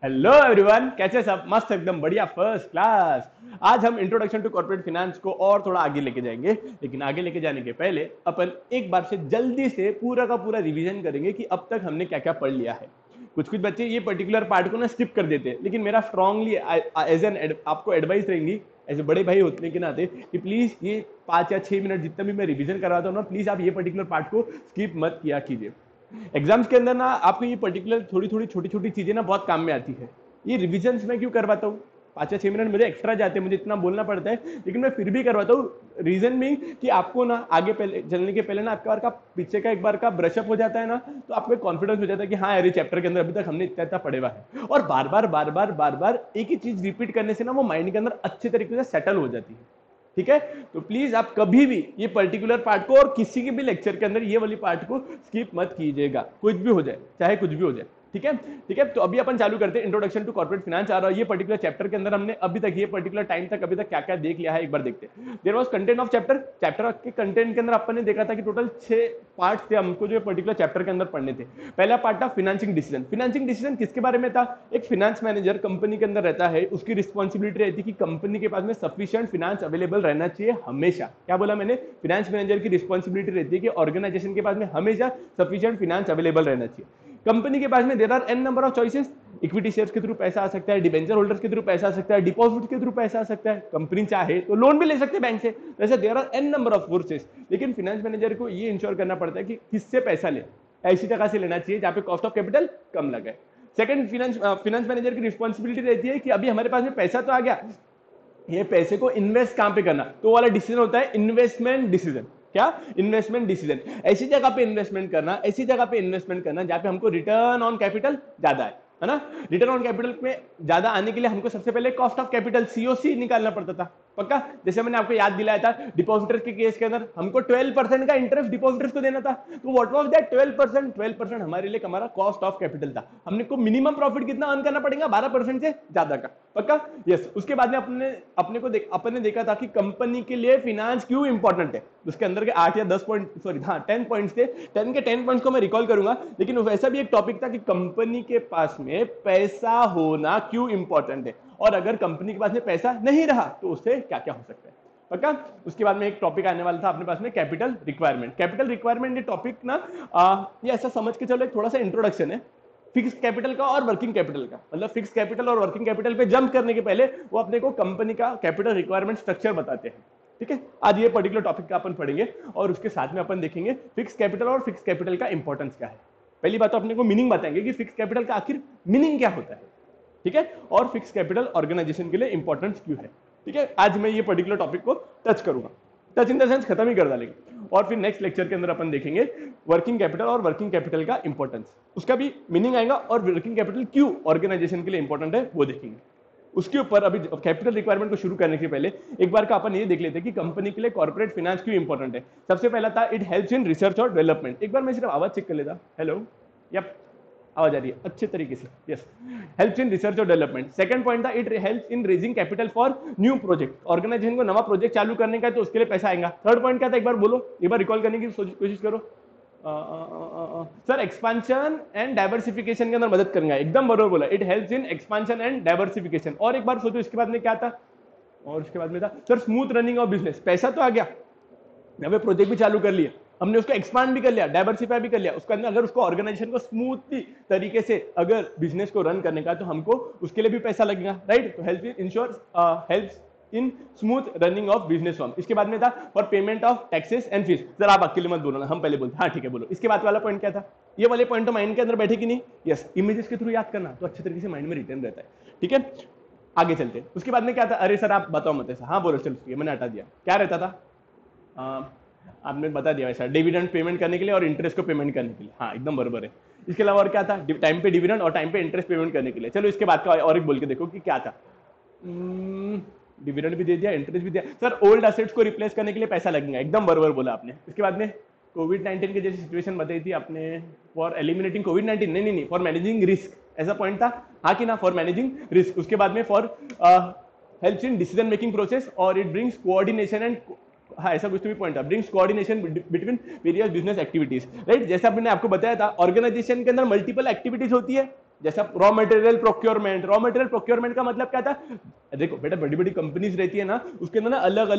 Hello everyone, कैसे सब? मस्त, एकदम बढ़िया, फर्स्ट क्लास। आज हम इंट्रोडक्शन टू कॉर्पोरेट फाइनेंस को और थोड़ा आगे लेके जाएंगे, लेकिन आगे लेके जाने के पहले अपन एक बार से जल्दी से पूरा का पूरा रिवीजन करेंगे कि अब तक हमने क्या क्या पढ़ लिया है। कुछ कुछ बच्चे ये पर्टिकुलर पार्ट को ना स्किप कर देते हैं, लेकिन मेरा स्ट्रांगली एज एन आपको एडवाइस रहेंगी ऐसे बड़े भाई होने के नाते कि प्लीज ये 5 या 6 मिनट जितना भी मैं रिवीजन करवाता हूँ ना, प्लीज आप ये पर्टिकुलर पार्ट को स्किप मत किया कीजिए। एग्जाम्स के अंदर ना आपको ये पर्टिकुलर थोड़ी थोड़ी छोटी छोटी चीजें ना बहुत काम में आती है। ये रिविजन मैं क्यों करवाता हूँ? 5 या 6 मिनट मुझे एक्स्ट्रा जाते हैं, मुझे इतना बोलना पड़ता है, लेकिन मैं फिर भी करवाता हूँ। रीजन में कि आपको ना आगे पहले चलने के पहले ना आपका बार का पीछे का एक बार का ब्रशअप हो जाता है ना, तो आपको कॉन्फिडेंस हो जाता है कि हाँ यार, चैप्टर के अंदर अभी तक हमने इतना इतना पढ़े हुआ है। और बार बार बार बार बार बार एक ही चीज रिपीट करने से ना वो माइंड के अंदर अच्छे तरीके से सेटल हो जाती है। ठीक है, तो प्लीज आप कभी भी ये पर्टिकुलर पार्ट को और किसी के भी लेक्चर के अंदर ये वाली पार्ट को स्किप मत कीजिएगा, कुछ भी हो जाए, चाहे कुछ भी हो जाए। ठीक है, ठीक है। तो अभी अपन चालू करते हैं इंट्रोडक्शन टू कॉर्पोरेट फाइनेंस। आ रहा है ये पर्टिकुलर चैप्टर के अंदर हमने अभी तक ये पर्टिकुलर टाइम तक अभी तक क्या क्या देख लिया है, एक बार देखते हैं। There was content of chapter. Chapter के कंटेंट के अंदर अपन ने देखा था कि टोटल 6 पार्ट्स थे हमको जो पर्टिकुलर चैप्टर के अंदर पढ़ने थे। पहला पार्ट था फाइनेंसिंग डिसीजन। फाइनेंसिंग डिसीजन किसके बारे में था? एक फाइनेंस मैनेजर कंपनी के अंदर रहता है, उसकी रिस्पॉन्सिबिलिटी रहती है कि कंपनी के पास में सफिशिएंट फाइनेंस अवेलेबल रहना चाहिए हमेशा। क्या बोला मैंने? फाइनेंस मैनेजर की रिस्पॉन्सिबिलिटी रहती है कि ऑर्गेनाइजेशन के पास में हमेशा सफिशिएंट फाइनेंस अवेलेबल रहना चाहिए। कंपनी के पास में there are an number of choices. Equity shares के थ्रू पैसा आ सकता है, डिबेंचर होल्डर्स के थ्रू पैसा आ सकता है, डिपॉजिट के थ्रू पैसा आ सकता है, कंपनी चाहे तो लोन भी ले सकते हैं बैंक से। वैसे there are an number of sources, लेकिन फाइनेंस मैनेजर को ये इंश्योर करना पड़ता है कि किससे पैसा ले, ऐसी जगह से लेना चाहिए जहां पे कॉस्ट ऑफ कैपिटल कम लगे। सेकंड, फाइनेंस मैनेजर की रिस्पॉन्सिबिलिटी रहती है कि अभी हमारे पास में पैसा तो आ गया, ये पैसे को इन्वेस्ट कहां पे करना, तो वाला डिसीजन होता है इन्वेस्टमेंट डिसीजन। क्या? Investment decision. ऐसी जगह पे इन्वेस्टमेंट करना, ऐसी जगह पे इन्वेस्टमेंट करना जहां पे हमको रिटर्न ऑन कैपिटल ज्यादा है ना। रिटर्न ऑन कैपिटल में ज्यादा आने के लिए हमको सबसे पहले कॉस्ट ऑफ कैपिटल सीओसी निकालना पड़ता था। पक्का? जैसे मैंने आपको याद दिलाया था डिपॉजिटर के केस के अंदर हमको 12% का इंटरेस्ट डिपॉजिटर्स को देना था। तो व्हाट वाज दैट 12%? 12% हमारे लिए हमारा कॉस्ट ऑफ कैपिटल था। हमने को मिनिमम प्रॉफिट कितना अर्न करना पड़ेगा? 12% से ज्यादा का। पक्का? यस। उसके बाद में अपने देखा था कि कंपनी के लिए फाइनेंस क्यों इंपॉर्टेंट है। उसके अंदर के 8 या 10 पॉइंट, सॉरी हाँ 10 पॉइंट्स थे। 10 के 10 पॉइंट्स को मैं रिकॉल करूंगा, लेकिन वैसा भी एक टॉपिक था कि कंपनी के पास में पैसा होना क्यों इंपॉर्टेंट है, और अगर कंपनी के पास में पैसा नहीं रहा तो उससे क्या क्या हो सकता है। पक्का? उसके बाद में एक टॉपिक आने वाला था अपने पास में, कैपिटल रिक्वायरमेंट। कैपिटल रिक्वायरमेंट ये टॉपिक ना ये ऐसा समझ के चलो, एक थोड़ा सा इंट्रोडक्शन है फिक्स कैपिटल का और वर्किंग कैपिटल का। मतलब फिक्स कैपिटल और वर्किंग कैपिटल पे जंप करने के पहले वो अपने को कंपनी का कैपिटल रिक्वायरमेंट स्ट्रक्चर बताते हैं। ठीक है, आज ये पर्टिकुलर टॉपिक का अपन पढ़ेंगे और उसके साथ में अपन देखेंगे फिक्स कैपिटल और फिक्स कैपिटल का इंपॉर्टेंस क्या है। पहली बात तो अपने को मीनिंग बताएंगे कि फिक्स कैपिटल का आखिर मीनिंग क्या होता है। ठीक है, और फिक्स कैपिटल ऑर्गेनाइजेशन के लिए इंपॉर्टेंस क्यों है। ठीक है, आज मैं ये पर्टिकुलर टॉपिक को टच करूंगा, टच इन द सेंस खत्म ही कर डालेंगे। और फिर नेक्स्ट लेक्चर के अंदर अपन देखेंगे वर्किंग कैपिटल और वर्किंग कैपिटल का इंपॉर्टेंस, उसका भी मीनिंग आएगा, और वर्किंग कैपिटल क्यों ऑर्गेनाइजेशन के लिए इंपॉर्टेंट है वो देखेंगे। उसके ऊपर अभी कैपिटल रिक्वायरमेंट को शुरू करने के पहले एक बार का अपन ये देख लेते हैं कि कंपनी के लिए कॉर्पोरेट फाइनेंस क्यों इंपॉर्टेंट है। सबसे पहला था इट हेल्प्स इन रिसर्च और डेवलपमेंट। एक बार मैं सिर्फ आवाज चेक कर लेता। हेलो, यप, आवाज आ रही है अच्छे तरीके से। यस, हेल्प्स इन रिसर्च और डेवलपमेंट। सेकंड पॉइंट था it helps in raising capital for new project. Organisation को नवा प्रोजेक्ट चालू करने का है तो उसके लिए पैसा आएगा। थर्ड पॉइंट क्या था, एक बार बोलो, एक बार रिकॉल करने की कोशिश करो। सर एक्सपांशन एंड डाइवर्सिफिकेशन के अंदर मदद करेंगे। एकदम बरोबर बोला, it helps in expansion and diversification. और एक बार सोचो इसके बाद में क्या था, और उसके बाद में था sir smooth running of business. पैसा तो आ गया, हमें प्रोजेक्ट भी चालू कर लिया, हमने उसको एक्सपांड भी कर लिया, डाइवर्सिफाई भी कर लिया, उसके अंदर अगर उसको ऑर्गेनाइजेशन को स्मूथली तरीके से अगर बिजनेस को रन करने का तो हमको उसके लिए भी पैसा लगेगा, राइट। तो help ensure helps in smooth running of business form. इसके बाद में था for payment of taxes and fees. Sir आप अकेले मत बोलो ना, हम पहले बोलते। हाँ ठीक है बोलो। इसके बाद वाला पॉइंट क्या था? ये वाले पॉइंट तो माइंड के अंदर बैठे कि नहीं? यस, इमेजेस के थ्रू याद करना तो अच्छे तरीके से माइंड में रिटर्न रहता है। ठीक है, आगे चलते हैं। उसके बाद में क्या था? अरे सर आप बताओ मत ऐसा। हाँ बोलो, चलो मैंने हटा दिया। क्या रहता था? आपने बता दिया वैसा, डिविडेंड पेमेंट करने के लिए और इंटरेस्ट को पेमेंट करने के लिए। हाँ एकदम बराबर है। इसके अलावा और क्या था? टाइम पे डिविडेंड और टाइम पे इंटरेस्ट पेमेंट करने के लिए। चलो इसके बाद का और एक बोल के देखो कि क्या था। डिविडेंड भी दे दिया, इंटरेस्ट भी दिया। सर ओल्ड एसेट्स को रिप्लेस करने के लिए पैसा लगेगा। एकदम बराबर बोला आपने। इसके बाद में कोविड-19 की जैसी सिचुएशन बताई थी आपने, फॉर एलिमिनेटिंग कोविड-19, नहीं, फॉर मैनेजिंग रिस्क, ऐसा पॉइंट था। हाँ कि ना, फॉर मैनेजिंग रिस्क। उसके बाद में for helps in decision making process और इट ब्रिंग्स कोऑर्डिनेशन एंड, हाँ ऐसा कुछ तो भी पॉइंट था, brings coordination between various business activities, right. जैसा मैंने आपको बताया था ऑर्गेनाइजेशन के अंदर मल्टीपल एक्टिविटीज होती है, जैसा रॉ मटेरियल प्रोक्योरमेंट का मतलब क्या था? देखो बेटा, बड़ी बड़ी कंपनीज रहती है ना, उसके अंदर ना अलग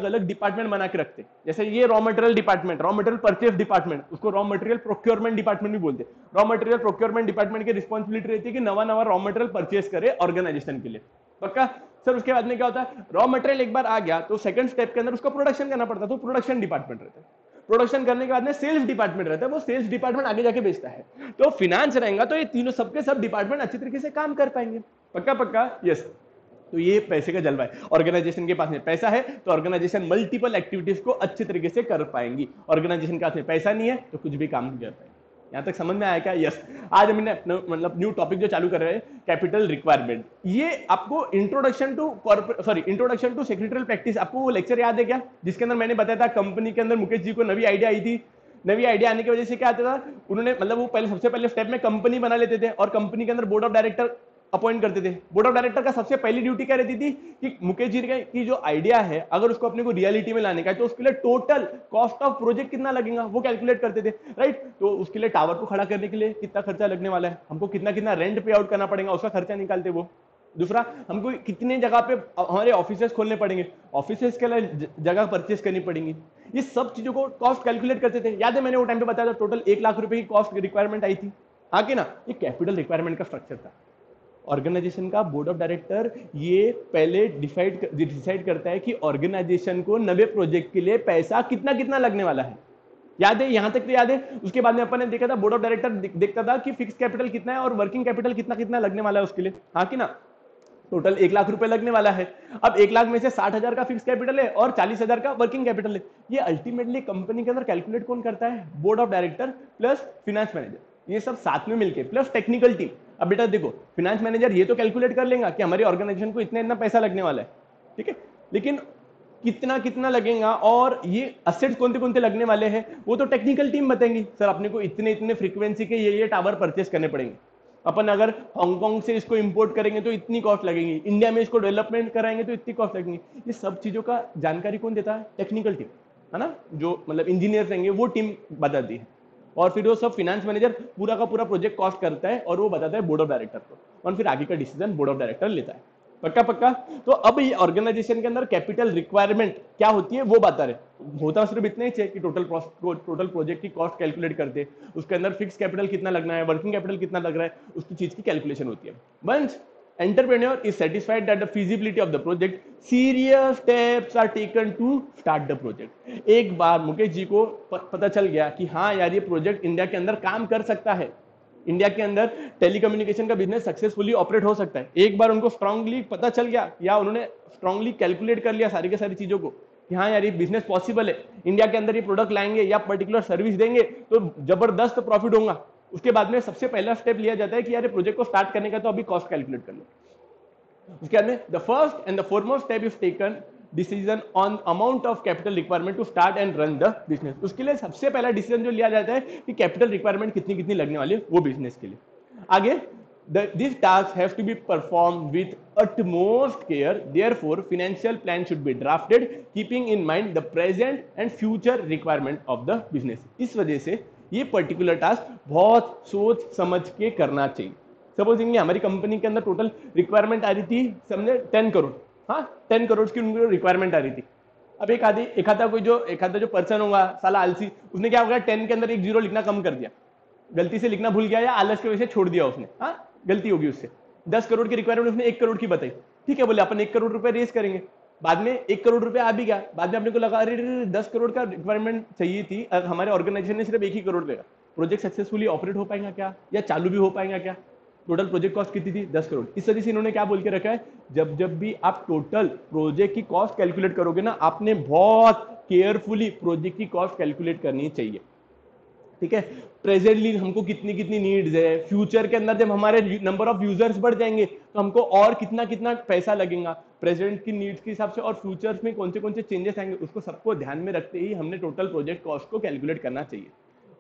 अलग डिपार्टमेंट बना के रखते हैं। जैसे ये raw material department, raw material purchase department, उसको रॉ मटेरियल प्रोक्योरमेंट डिपार्टमेंट भी बोलते हैं। रॉ मटेरियल प्रोक्योरमेंट डिपार्टमेंट की रिस्पॉन्सिबिलिटी रहती है कि नवा नवा रॉ मटेरियल परचेज करे ऑर्गेनाइजेशन के लिए। पक्का सर? उसके बाद में क्या होता है, रॉ मटेरियल एक बार आ गया तो सेकंड स्टेप के अंदर उसको प्रोडक्शन करना पड़ता है, तो प्रोडक्शन डिपार्टमेंट रहता है। प्रोडक्शन करने के बाद में सेल्स डिपार्टमेंट रहता है, वो सेल्स डिपार्टमेंट आगे जाके बेचता है। तो फिनांस रहेगा तो ये तीनों सबके सब डिपार्टमेंट अच्छी तरीके से काम कर पाएंगे। पक्का पक्का? यस। तो ये पैसे का जलवा है। ऑर्गेनाइजेशन के पास में पैसा है तो ऑर्गेनाइजेशन मल्टीपल एक्टिविटीज को अच्छी तरीके से कर पाएंगी। ऑर्गेनाइजेशन के पास में पैसा नहीं है तो कुछ भी काम नहीं कर पाएंगे। यहां तक समझ में आया क्या? यस। आज हमने मतलब न्यू टॉपिक जो चालू कर रहे हैं, कैपिटल रिक्वायरमेंट। ये आपको इंट्रोडक्शन टू सेक्रेटरियल प्रैक्टिस, आपको वो लेक्चर याद है क्या, जिसके अंदर मैंने बताया था कंपनी के अंदर मुकेश जी को नवी आइडिया आई थी। नवी आइडिया आने की वजह से क्या आता था, उन्होंने मतलब वो पहले सबसे पहले स्टेप में कंपनी बना लेते थे और कंपनी के अंदर बोर्ड ऑफ डायरेक्टर अपॉइंट करते थे। बोर्ड ऑफ डायरेक्टर का सबसे पहली ड्यूटी क्या रहती थी कि मुकेश जी की जो आइडिया है अगर उसको अपने को रियलिटी में लाने का है तो उसके लिए टोटल कॉस्ट ऑफ प्रोजेक्ट कितना लगेगा वो कैलकुलेट करते थे, राइट। तो उसके लिए टावर को खड़ा करने के लिए कितना खर्चा लगने वाला है, हमको कितना कितना रेंट पे आउट करना पड़ेगा, उसका खर्चा निकालते वो। दूसरा, हमको कितने जगह पे हमारे ऑफिसेस खोलने पड़ेंगे, ऑफिसेस के लिए जगह परचेस करनी पड़ेगी, ये सब चीजों को कॉस्ट कैलकुलेट करते थे। याद है मैंने वो टाइम पे बताया था टोटल 1 लाख रुपए की कॉस्ट रिक्वायरमेंट आई थी, हाँ कि ना? ये कैपिटल रिक्वायरमेंट का स्ट्रक्चर था। ऑर्गेनाइजेशन का बोर्ड ऑफ डायरेक्टर ये पहले डिसाइड करता है कि ऑर्गेनाइजेशन को नए प्रोजेक्ट के लिए पैसा कितना कितना लगने वाला है। याद है? यहां तक तो याद है। उसके बाद में अपन ने देखा था बोर्ड ऑफ डायरेक्टर देखता था कि फिक्स कैपिटल कितना है और वर्किंग कैपिटल कितना कितना लगने वाला है उसके लिए, हाँ कि ना? टोटल 1 लाख रुपए लगने वाला है। अब 1 लाख में से 60,000 का फिक्स कैपिटल है और 40,000 का वर्किंग कैपिटल है। ये अल्टीमेटली कंपनी के अंदर कैलकुलेट कौन करता है? Board of director plus finance manager, ये सब साथ में मिलके प्लस टेक्निकल टीम। अब बेटा देखो, फिनेंस मैनेजर ये तो कैलकुलेट कर लेगा कि हमारी ऑर्गेनाइजेशन को इतना इतना पैसा लगने वाला है, ठीक है, लेकिन कितना कितना लगेगा और ये असेट्स कौन से लगने वाले हैं वो तो टेक्निकल टीम बताएंगी। सर अपने को इतने इतने फ्रीक्वेंसी के ये टावर परचेस करने पड़ेंगे, अपन अगर हांगकांग से इसको इंपोर्ट करेंगे तो इतनी कॉस्ट लगेगी, इंडिया में इसको डेवलपमेंट कराएंगे तो इतनी कॉस्ट लगेगी। ये सब चीजों का जानकारी कौन देता है? टेक्निकल टीम, है ना? जो मतलब इंजीनियर रहेंगे वो टीम बताती है और फिर वो सब फिनेंस मैनेजर पूरा का पूरा प्रोजेक्ट कॉस्ट करता है और वो बताता है बोर्ड ऑफ डायरेक्टर को और फिर आगे का डिसीजन बोर्ड ऑफ डायरेक्टर लेता है। पक्का पक्का? तो अब ये ऑर्गेनाइजेशन के अंदर कैपिटल रिक्वायरमेंट क्या होती है वो बता रहे। होता सिर्फ इतना ही है कि टोटल प्रोजेक्ट की कॉस्ट कैलकुलेट करते, उसके अंदर फिक्स कैपिटल कितना लगना है, वर्किंग कैपिटल कितना लग रहा है, उसकी चीज की कैलकुलेशन होती है। Once entrepreneur is satisfied that the feasibility of the project, serious steps are taken to start the project। एक बार मुकेश जी को पता चल गया कि हाँ यार ये प्रोजेक्ट इंडिया के अंदर काम कर सकता है, इंडिया के अंदर टेलीकम्युनिकेशन का बिजनेस सक्सेसफुली ऑपरेट हो सकता है, एक बार उनको स्ट्रांगली पता चल गया या उन्होंने स्ट्रांगली कैलकुलेट कर लिया सारी की सारी चीजों को कि हाँ यार ये बिजनेस पॉसिबल है, इंडिया के अंदर ये प्रोडक्ट लाएंगे या पर्टिकुलर सर्विस देंगे तो जबरदस्त प्रॉफिट होगा। उसके बाद में सबसे पहला स्टेप लिया जाता है कि यार प्रोजेक्ट को स्टार्ट करने का तो अभी कॉस्ट कैलकुलेट कर लो। उसके बाद में the first and the foremost step is taken decision on amount of capital requirement to start and run the business. उसके लिए सबसे पहला डिसीजन जो लिया जाता है कि कैपिटल रिक्वायरमेंट कितनी कितनी लगने वाली है वो बिजनेस के लिए। आगे this task has to be performed with utmost care, therefore financial plan should be drafted keeping in mind the present and future requirement of the business। इस वजह से ये पर्टिकुलर टास्क बहुत सोच समझ के करना चाहिए। सपोजिंग हमारी कंपनी के अंदर टोटल रिक्वायरमेंट आ रही थी समझे 10 करोड़, हाँ 10 करोड़ की उनको रिक्वायरमेंट आ रही थी। अब एक आधा जो पर्सन होगा साला आलसी, उसने क्या होगा 10 के अंदर एक जीरो लिखना कम कर दिया, गलती से लिखना भूल गया या आलस की वजह से छोड़ दिया उसने, हाँ गलती होगी उससे। 10 करोड़ की रिक्वायरमेंट उसने 1 करोड़ की बताई, ठीक है बोले अपन 1 करोड़ रुपए रेस करेंगे, बाद में 1 करोड़ रुपए आ भी गया, बाद में अपने को लगा अरे 10 करोड़ का रिक्वायरमेंट चाहिए थी, हमारे ऑर्गेनाइजेशन ने सिर्फ 1 ही करोड़ देगा, प्रोजेक्ट सक्सेसफुली ऑपरेट हो पाएगा क्या या चालू भी हो पाएगा क्या? टोटल प्रोजेक्ट कॉस्ट कितनी थी 10 करोड़। इस वजह से इन्होंने क्या बोल के रखा है, जब भी आप टोटल प्रोजेक्ट की कॉस्ट कैलकुलेट करोगे ना, आपने बहुत केयरफुली प्रोजेक्ट की कॉस्ट कैलकुलेट करनी चाहिए, ठीक है। प्रेजेंटली हमको कितनी कितनी नीड्स है, फ्यूचर के अंदर जब हमारे नंबर ऑफ यूजर्स बढ़ जाएंगे तो हमको और कितना कितना पैसा लगेगा, प्रेजेंट की नीड्स के हिसाब से और फ्यूचर्स में कौन से चेंजेस आएंगे, उसको सबको ध्यान में रखते ही हमने टोटल प्रोजेक्ट कॉस्ट को कैलकुलेट करना चाहिए।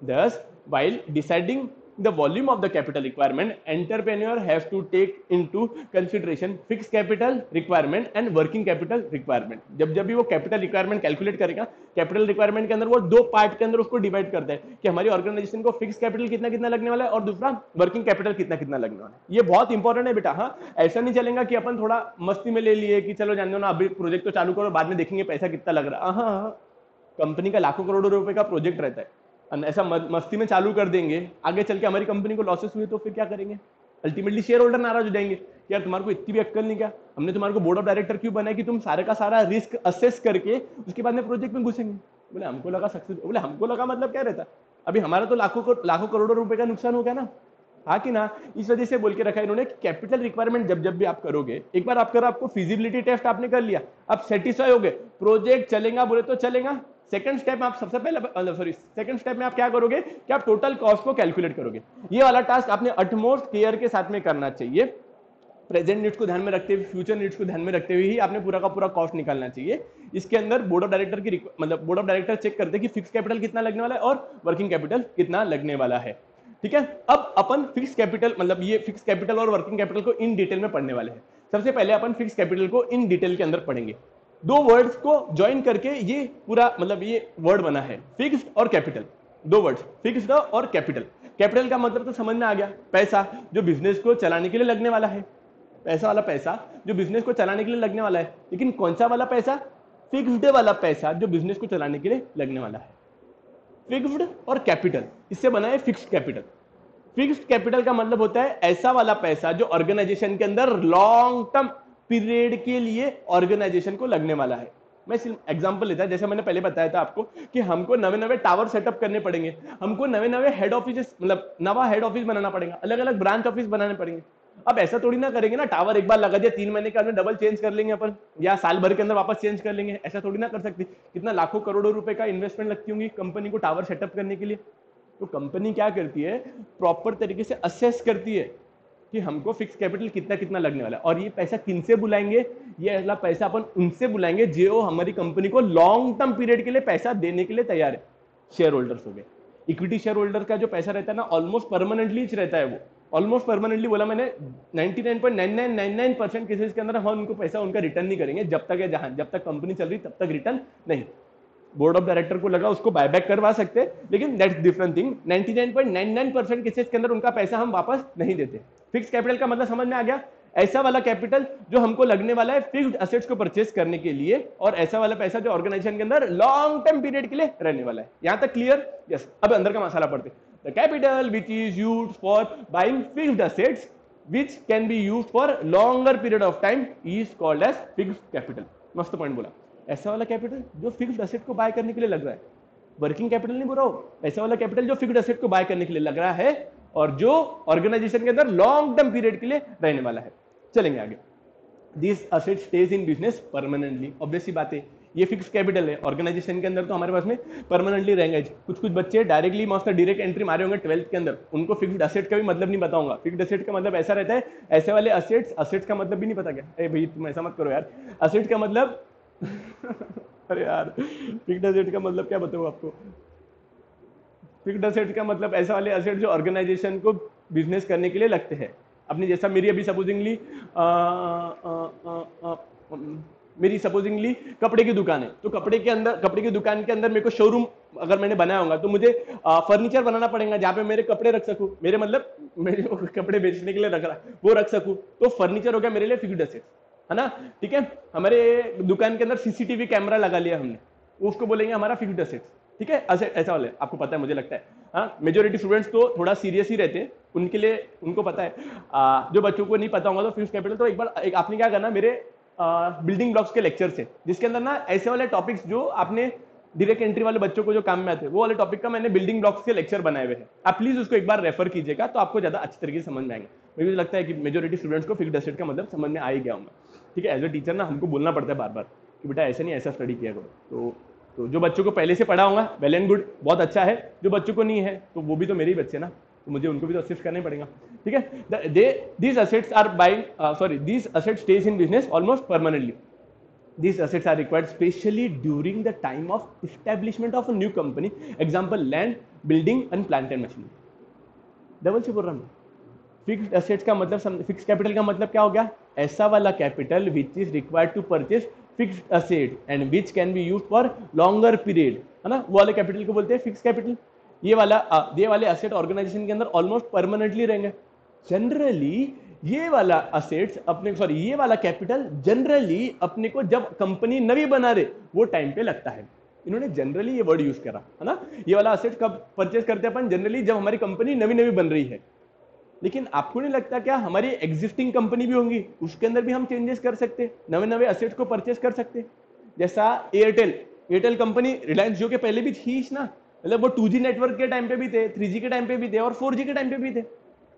Thus, while deciding the volume of the capital requirement, entrepreneur has to take into consideration fixed capital requirement and working capital requirement. जब भी वो capital requirement calculate करेगा, capital requirement के अंदर वो दो पार्ट के अंदर उसको डिवाइड करता है कि हमारी ऑर्गेनाइजेशन को फिक्स कैपिटल कितना कितना लगने वाला है और दूसरा वर्किंग कैपिटल कितना कितना लगने वाला है। ये बहुत इंपॉर्टेंट है बेटा। हाँ, ऐसा नहीं चलेगा कि अपन थोड़ा मस्ती में ले लिए कि चलो जान दो ना, अभी प्रोजेक्ट तो चालू करो, बाद में देखेंगे पैसा कितना लग रहा है। हाँ, कंपनी का लाखों करोड़ों रुपए का प्रोजेक्ट रहता है, ऐसा मस्ती में चालू कर देंगे, आगे चल के हमारी कंपनी को लॉसेस हुए तो फिर क्या करेंगे? अल्टीमेटली शेयर होल्डर नाराज हो जाएंगे, यार तुम्हारे को इतनी भी अक्कल नहीं क्या, हमने तुम्हारे को बोर्ड ऑफ डायरेक्टर क्यों बनाया कि तुम सारे का सारा रिस्क असेस करके उसके बाद में प्रोजेक्ट में घुसेंगे। बोले हमको लगा सक्सेस, बोले हमको लगा मतलब क्या रहता, अभी हमारा तो लाखों करोड़ों रुपए का नुकसान हो गया ना। हाँ कि ना, इस वजह से बोल के रखा इन्होंने कैपिटल रिक्वायरमेंट जब भी आप करोगे, एक बार आप करो, आपको फिजिबिलिटी टेस्ट आपने कर लिया, आप सेटिस्फाई हो गए, प्रोजेक्ट चलेगा बोले तो चलेगा। सेकंड स्टेप में आप सबसे पहले सेकंड स्टेप में आप क्या करोगे कि आप टोटल कॉस्ट को कैलकुलेट करोगे। ये वाला टास्क आपने अटमोस्ट केयर के साथ में करना चाहिए। प्रेजेंट नीड्स को ध्यान में रखते हुए, फ्यूचर नीड्स को ध्यान में रखते हुए ही आपने पूरा का पूरा कॉस्ट निकालना चाहिए। इसके अंदर बोर्ड ऑफ डायरेक्टर की मतलब बोर्ड ऑफ डायरेक्टर चेक करते हैं कि फिक्स कैपिटल कितना लगने वाला है और वर्किंग कैपिटल कितना लगने वाला है। ठीक है, अब अपन फिक्स कैपिटल मतलब ये फिक्स कैपिटल और वर्किंग कैपिटल को इन डिटेल में पढ़ने वाले हैं। सबसे पहले अपन फिक्स कैपिटल को इन डिटेल के अंदर पढ़ेंगे। दो वर्ड्स को ज्वाइन करके ये पूरा मतलब ये वर्ड बना है, फिक्स्ड और कैपिटल। दो वर्ड्स, फिक्स्ड और कैपिटल। कैपिटल का मतलब तो समझ में आ गया, पैसा जो बिजनेस को चलाने के लिए लगने वाला है, पैसा वाला पैसा जो बिजनेस को चलाने के लिए लगने वाला है। लेकिन कौन सा वाला पैसा? फिक्स्ड वाला पैसा जो बिजनेस को चलाने के लिए लगने वाला है। फिक्स्ड और कैपिटल, इससे बना है फिक्स्ड कैपिटल। फिक्स्ड कैपिटल का मतलब होता है ऐसा वाला पैसा जो ऑर्गेनाइजेशन के अंदर लॉन्ग टर्म पीरियड के लिए ऑर्गेनाइजेशन को लगने वाला है। मैं सिर्फ एग्जांपल लेता है, जैसे मैंने पहले बताया था आपको कि हमको नवे नवे टावर सेटअप करने पड़ेंगे, हमको नवे नवे हेड ऑफिस मतलब नवा हेड ऑफिस बनाना पड़ेगा, अलग अलग ब्रांच ऑफिस बनाने पड़ेंगे। अब ऐसा थोड़ी ना करेंगे ना, टावर एक बार लगा दिया 3 महीने के अंदर डबल चेंज कर लेंगे अपन, या साल भर के अंदर वापस चेंज कर लेंगे, ऐसा थोड़ी ना कर सकते। कितना लाखों करोड़ों रुपए का इन्वेस्टमेंट लगती होंगी कंपनी को टावर सेटअप करने के लिए। तो कंपनी क्या करती है, प्रॉपर तरीके से असेस करती है कि हमको फिक्स कैपिटल कितना कितना लगने वाला है, और ये पैसा किन से बुलाएंगे, ये अगला पैसा अपन उनसे बुलाएंगे जो हमारी कंपनी को लॉन्ग टर्म पीरियड के लिए पैसा देने के लिए तैयार है। शेयर होल्डर्स हो गए। इक्विटी शेयर होल्डर का जो पैसा रहता है ना, ऑलमोस्ट परमानेंटली रहता है वो, ऑलमोस्ट परमानेंटली बोला मैंने, 99.9999% केसेस के अंदर हम उनको पैसा उनका रिटर्न नहीं करेंगे जब तक है जहां, जब तक कंपनी चल रही तब तक रिटर्न नहीं। बोर्ड ऑफ डायरेक्टर को लगा उसको बायबैक करवा सकते हैं, लेकिन दैट्स डिफरेंट थिंग। 99.99% केसेस के अंदर उनका पैसा हम वापस नहीं देते। फिक्स कैपिटल का मतलब समझ में आ गया, ऐसा वाला कैपिटल जो हमको लगने वाला है फिक्स्ड असेट्स को परचेस करने के लिए, और ऐसा वाला पैसा जो ऑर्गेनाइजेशन के अंदर लॉन्ग टर्म पीरियड के लिए रहने वाला है। यहां तक क्लियर? यस। अब अंदर का मसाला पढ़ते। The capital which is used for buying fixed assets which can be used for longer period of time is called as fixed capital। मस्त पॉइंट बोला। ऐसा वाला कैपिटल जो फिक्स्ड असेट को बाय करने के लिए लग रहा है, वर्किंग कैपिटल नहीं बोल रहा हूं, ऐसा वाला कैपिटल जो फिक्स्ड असेट को बाय करने के लिए लग रहा है और जो ऑर्गेनाइजेशन के अंदर लॉन्ग टर्म पीरियड के लिए रहने वाला है। चलेंगे आगे। This asset stage in business permanently. Obviously बात है, ये फिक्स कैपिटल है, ऑर्गेनाइजेशन के अंदर तो हमारे पास में परमानेंटली रहेंगे। कुछ कुछ बच्चे डायरेक्टली मस्त डायरेक्ट एंट्री मारे होंगे 12th के अंदर, उनको फिक्स्ड असेट का भी मतलब नहीं बताऊंगा। फिक्स्ड असेट का मतलब ऐसा रहता है, ऐसे वाले असेट्स का मतलब भी नहीं पता क्या? ए भाई तुम ऐसा मत करो यार, असेट का मतलब अरे यार, फिक्स्ड असेट का मतलब क्या बताऊं आपको? फिक्स्ड असेट का मतलब ऐसा वाले असेट जो ऑर्गेनाइजेशन को बिजनेस करने के लिए लगते हैं। अपनी जैसा मेरी अभी सपोजिंगली मेरी सपोजिंगली कपड़े की दुकान है, तो कपड़े की दुकान के अंदर मेरे को शोरूम अगर मैंने बनाया होगा तो मुझे फर्नीचर बनाना पड़ेगा जहां पे मेरे कपड़े रख सकूं, मेरे मतलब मेरे कपड़े बेचने के लिए रख रहा वो रख सकूं, तो फर्नीचर हो गया मेरे लिए फिक्स्ड असेट, है ना? ठीक है, हमारे दुकान के अंदर सीसीटीवी कैमरा लगा लिया हमने, उसको बोलेंगे हमारा फिक्स्ड असेट। ठीक है, ऐसा वाले आपको पता है, मुझे लगता है। हाँ, मेजोरिटी स्टूडेंट्स तो थोड़ा सीरियस ही रहते हैं, उनके लिए उनको पता है। जो बच्चों को नहीं पता होगा तो फिक्स्ड कैपिटल, तो एक बार आपने क्या करना, मेरे बिल्डिंग ब्लॉक्स के लेक्चर से, जिसके अंदर ना ऐसे वाले टॉपिक्स जो आपने डायरेक्ट एंट्री वाले बच्चों को जो काम में आते हैं वो वाले टॉपिक का मैंने बिल्डिंग ब्लॉक्स के लेक्चर बनाए हुए हैं। आप प्लीज उसको एक बार रेफर कीजिएगा तो आपको ज्यादा अच्छी तरीके से समझ में आएंगे। मुझे लगता है कि मेजोरिटी स्टूडेंट्स को फिक्स्ड असेट का मतलब समझ में आ ही गया होगा। ठीक है, एज ए टीचर ना हमको बोलना पड़ता है बार बार कि बेटा ऐसे नहीं, ऐसा स्टडी किया करो। तो जो बच्चों को पहले से पढ़ा होगा वेल एंड गुड, बहुत अच्छा है। जो बच्चों को नहीं है तो वो भी तो मेरे ही बच्चे ना, तो मुझे उनको भी तो असिस्ट करना ही पड़ेगा। ठीक है, these assets are buying these assets stays in business almost permanently. These assets are required specially during the time of establishment of a new company. Example, land, building and plant and machinery. Double से बोल रहा हूँ। Fixed assets का मतलब, fix capital का मतलब क्या हो गया? ऐसा वाला capital which is required to purchase fixed asset and which can be used for longer period, है ना, वो वाले कैपिटल को बोलते हैं फिक्स कैपिटल। ये वाले एसेट ऑर्गेनाइजेशन के अंदर ऑलमोस्ट परमानेंटली रहेंगे। जनरली ये वाला असेट्स अपने, सॉरी, ये वाला कैपिटल जनरली अपने को जब कंपनी नवी बना रहे वो टाइम पे लगता है। इन्होंने जनरली ये वर्ड यूज करा है ना। ये वाला असेट कब परचेज करते हैं अपन? जनरली जब हमारी कंपनी नवी नवी बन रही है। लेकिन आपको नहीं लगता क्या हमारी एग्जिस्टिंग कंपनी भी होंगी, उसके अंदर भी हम चेंजेस कर सकते, नवे नवे असेट्स को परचेस कर सकते? जैसा एयरटेल, एयरटेल कंपनी रिलायंस जियो के पहले भी थी ना, मतलब वो 2G नेटवर्क के टाइम पे भी थे, 3G के टाइम पे भी थे और 4G के टाइम पे भी थे।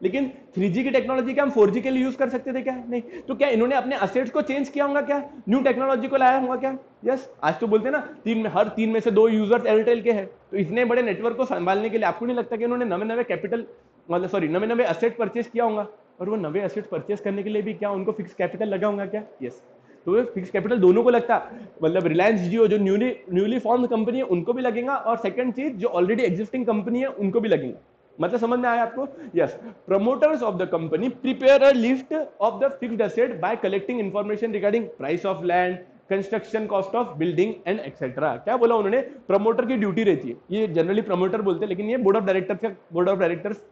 लेकिन 3G की टेक्नोलॉजी क्या हम 4G के लिए यूज कर सकते थे क्या? नहीं। तो क्या इन्होंने अपने असेट्स को चेंज किया होगा क्या? न्यू टेक्नोलॉजी को लाया होगा क्या? यस। आज तो बोलते हैं ना, हर 3 में से 2 यूजर्स एयरटेल के हैं। तो इतने बड़े नेटवर्क को संभालने के लिए आपको नहीं लगता कि इन्होंने नवे नवे कैपिटल, मतलब सॉरी, नवे नवे असेट परचेस किया होगा? और वो नवे असेट परचेस करने के लिए भी क्या उनको फिक्स कैपिटल लगा होगा क्या? यस। तो फिक्स कैपिटल दोनों को लगता, मतलब रिलायंस जियो जो न्यूली फॉर्म कंपनी है उनको भी लगेगा, और सेकंड चीज जो ऑलरेडी एग्जिस्टिंग कंपनी है उनको भी लगेगा। मतलब समझ में आया आपको? Yes. Promoters of the company prepare a list of the fixed asset bye collecting information regarding price of land, construction cost of building and etcetera. क्या बोला उन्होंने? प्रमोटर की ड्यूटी रहती है, ये जनरली प्रमोटर बोलते हैं, लेकिन ये board of directors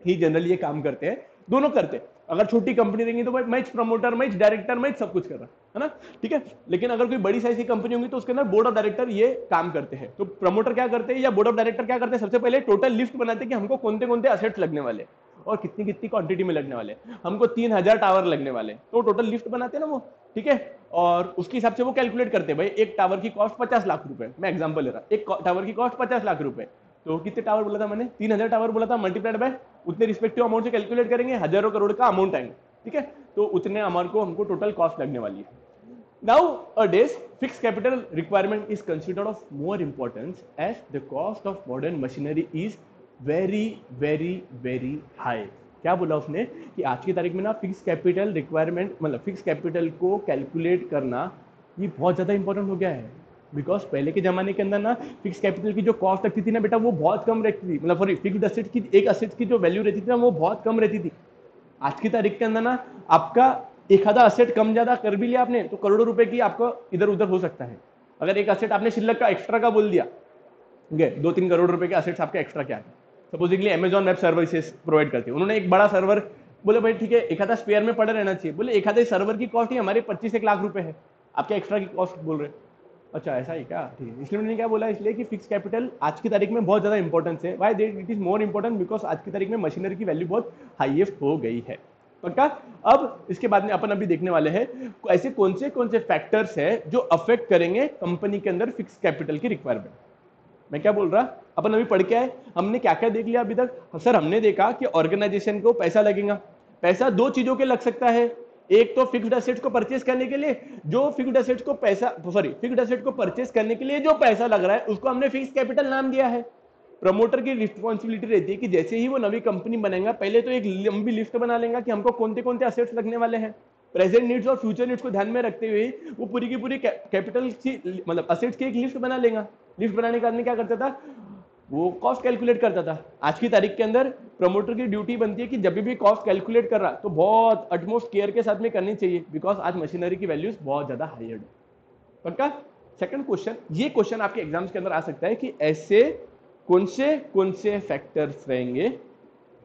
he generally ये काम करते हैं, दोनों करते हैं। अगर छोटी कंपनी रहेंगी तो भाई मैं प्रमोटर, मैं डायरेक्टर, मैं सब कुछ कर रहा है ना, ठीक है। लेकिन अगर कोई बड़ी साइज की कंपनी होगी तो उसके अंदर बोर्ड ऑफ डायरेक्टर ये काम करते हैं। तो प्रमोटर क्या करते हैं या बोर्ड ऑफ डायरेक्टर क्या करते हैं? सबसे पहले टोटल लिस्ट बनाते हैं कि हमको कौन से असेट्स लगने वाले और कितनी कितनी क्वांटिटी में लगने वाले। हमको 3000 टावर लगने वाले, तो टोटल लिस्ट बनाते हैं ना वो, ठीक है। और उसके हिसाब से वो कैलकुलेट करते हैं, भाई एक टावर की कॉस्ट 50 लाख रुपए, मैं एग्जांपल ले रहा, एक टावर की कॉस्ट 50 लाख रुपए, तो कितने टावर बोला था मैंने? 3000 टावर बोला था, मल्टीप्लाइड बाय उतने रिस्पेक्टिव अमाउंट से कैलकुलेट करेंगे, हजारों करोड़ का अमाउंट आएंगे, ठीक है। तो उतने अमाउंट को हमको टोटल कॉस्ट लगने वाली है। Nowadays, fixed capital requirement is considered of more importance as the cost of modern machinery is very very very high। क्या बोला उसने कि आज की तारीख में ना फिक्स कैपिटल रिक्वायरमेंट, मतलब फिक्स कैपिटल को कैलकुलेट करना ये बहुत ज्यादा इंपॉर्टेंट हो गया है। बिकॉज पहले के जमाने के अंदर ना फिक्स कैपिटल की जो कॉस्ट लगती थी ना बेटा, वो बहुत कम रहती थी, मतलब सॉरी, फिक्स्ड एसेट की, एक एसेट की जो वैल्यू रहती थी ना वो बहुत कम रहती थी। आज की तारीख के अंदर ना आपका एक आधा असेट कम ज्यादा कर भी लिया आपने तो करोड़ों रुपए की आपको इधर उधर हो सकता है। अगर एक असेट आपने शिल्लक का एक्स्ट्रा का बोल दिया, ठीक है, 2-3 करोड़ रुपए के असेट्स आपके एक्स्ट्रा क्या है। Supposedly Amazon web services provide करते हैं, उन्होंने एक बड़ा सर्वर, बोले भाई ठीक है एक आधा स्पेयर में पड़ा रहना चाहिए, बोले एक आधे सर्वर की कॉस्ट ही हमारे 25-1 लाख रुपए है, आपके एक्स्ट्रा की कॉस्ट बोल रहे हैं। अच्छा ऐसा है क्या? ठीक है, इसलिए उन्होंने क्या बोला, इसलिए कि फिक्स कैपिटल आज की तारीख में बहुत ज्यादा इंपॉर्टेंस है। Why it is more important? Because आज की तारीख में मशीनरी की वैल्यू बहुत हाईएस्ट हो गई है। पक्का? अब इसके बाद में अपन अभी देखने वाले हैं ऐसे कौन से फैक्टर्स है जो अफेक्ट करेंगे कंपनी के अंदर फिक्स कैपिटल की रिक्वायरमेंट। मैं क्या बोल रहा, अपन अभी पढ़ के आए, हमने क्या क्या देख लिया अभी तक? सर हमने देखा कि ऑर्गेनाइजेशन को पैसा लगेगा। पैसा दो चीजों के लग सकता है, एक तो फिक्स्ड एसेट्स को परचेस करने के लिए जो फिक्स्ड एसेट्स को पैसा, सॉरी, फिक्स्ड एसेट को परचेस करने के लिए जो पैसा लग रहा है उसको हमने फिक्स कैपिटल नाम दिया है। प्रमोटर की रिस्पॉन्सिबिलिटी रहती है कि जैसे ही वो नवी कंपनी बनाएगा पहले तो एक लंबी लिस्ट बना लेगा कि हमको कौन से असेट्स लगने वाले हैं, प्रेजेंट नीड्स और फ्यूचर नीड्स को ध्यान में रखते हुए वो पूरी की पूरी कैपिटल की, मतलब असेट्स की एक लिस्ट बना लेगा। लिस्ट बनाने के बाद में क्या करता था, वो कॉस्ट कैलकुलेट करता था। आज की तारीख के अंदर प्रमोटर की ड्यूटी बनती है कि जब भी कॉस्ट कैलकुलेट कर रहा तो बहुत अटमोस्ट केयर के साथ में करनी चाहिए, बिकॉज आज मशीनरी की वैल्यूज बहुत ज्यादा हायर है। पक्का? सेकंड क्वेश्चन, ये क्वेश्चन आपके एग्जाम्स के अंदर आ सकता है कि ऐसे कौन से फैक्टर्स रहेंगे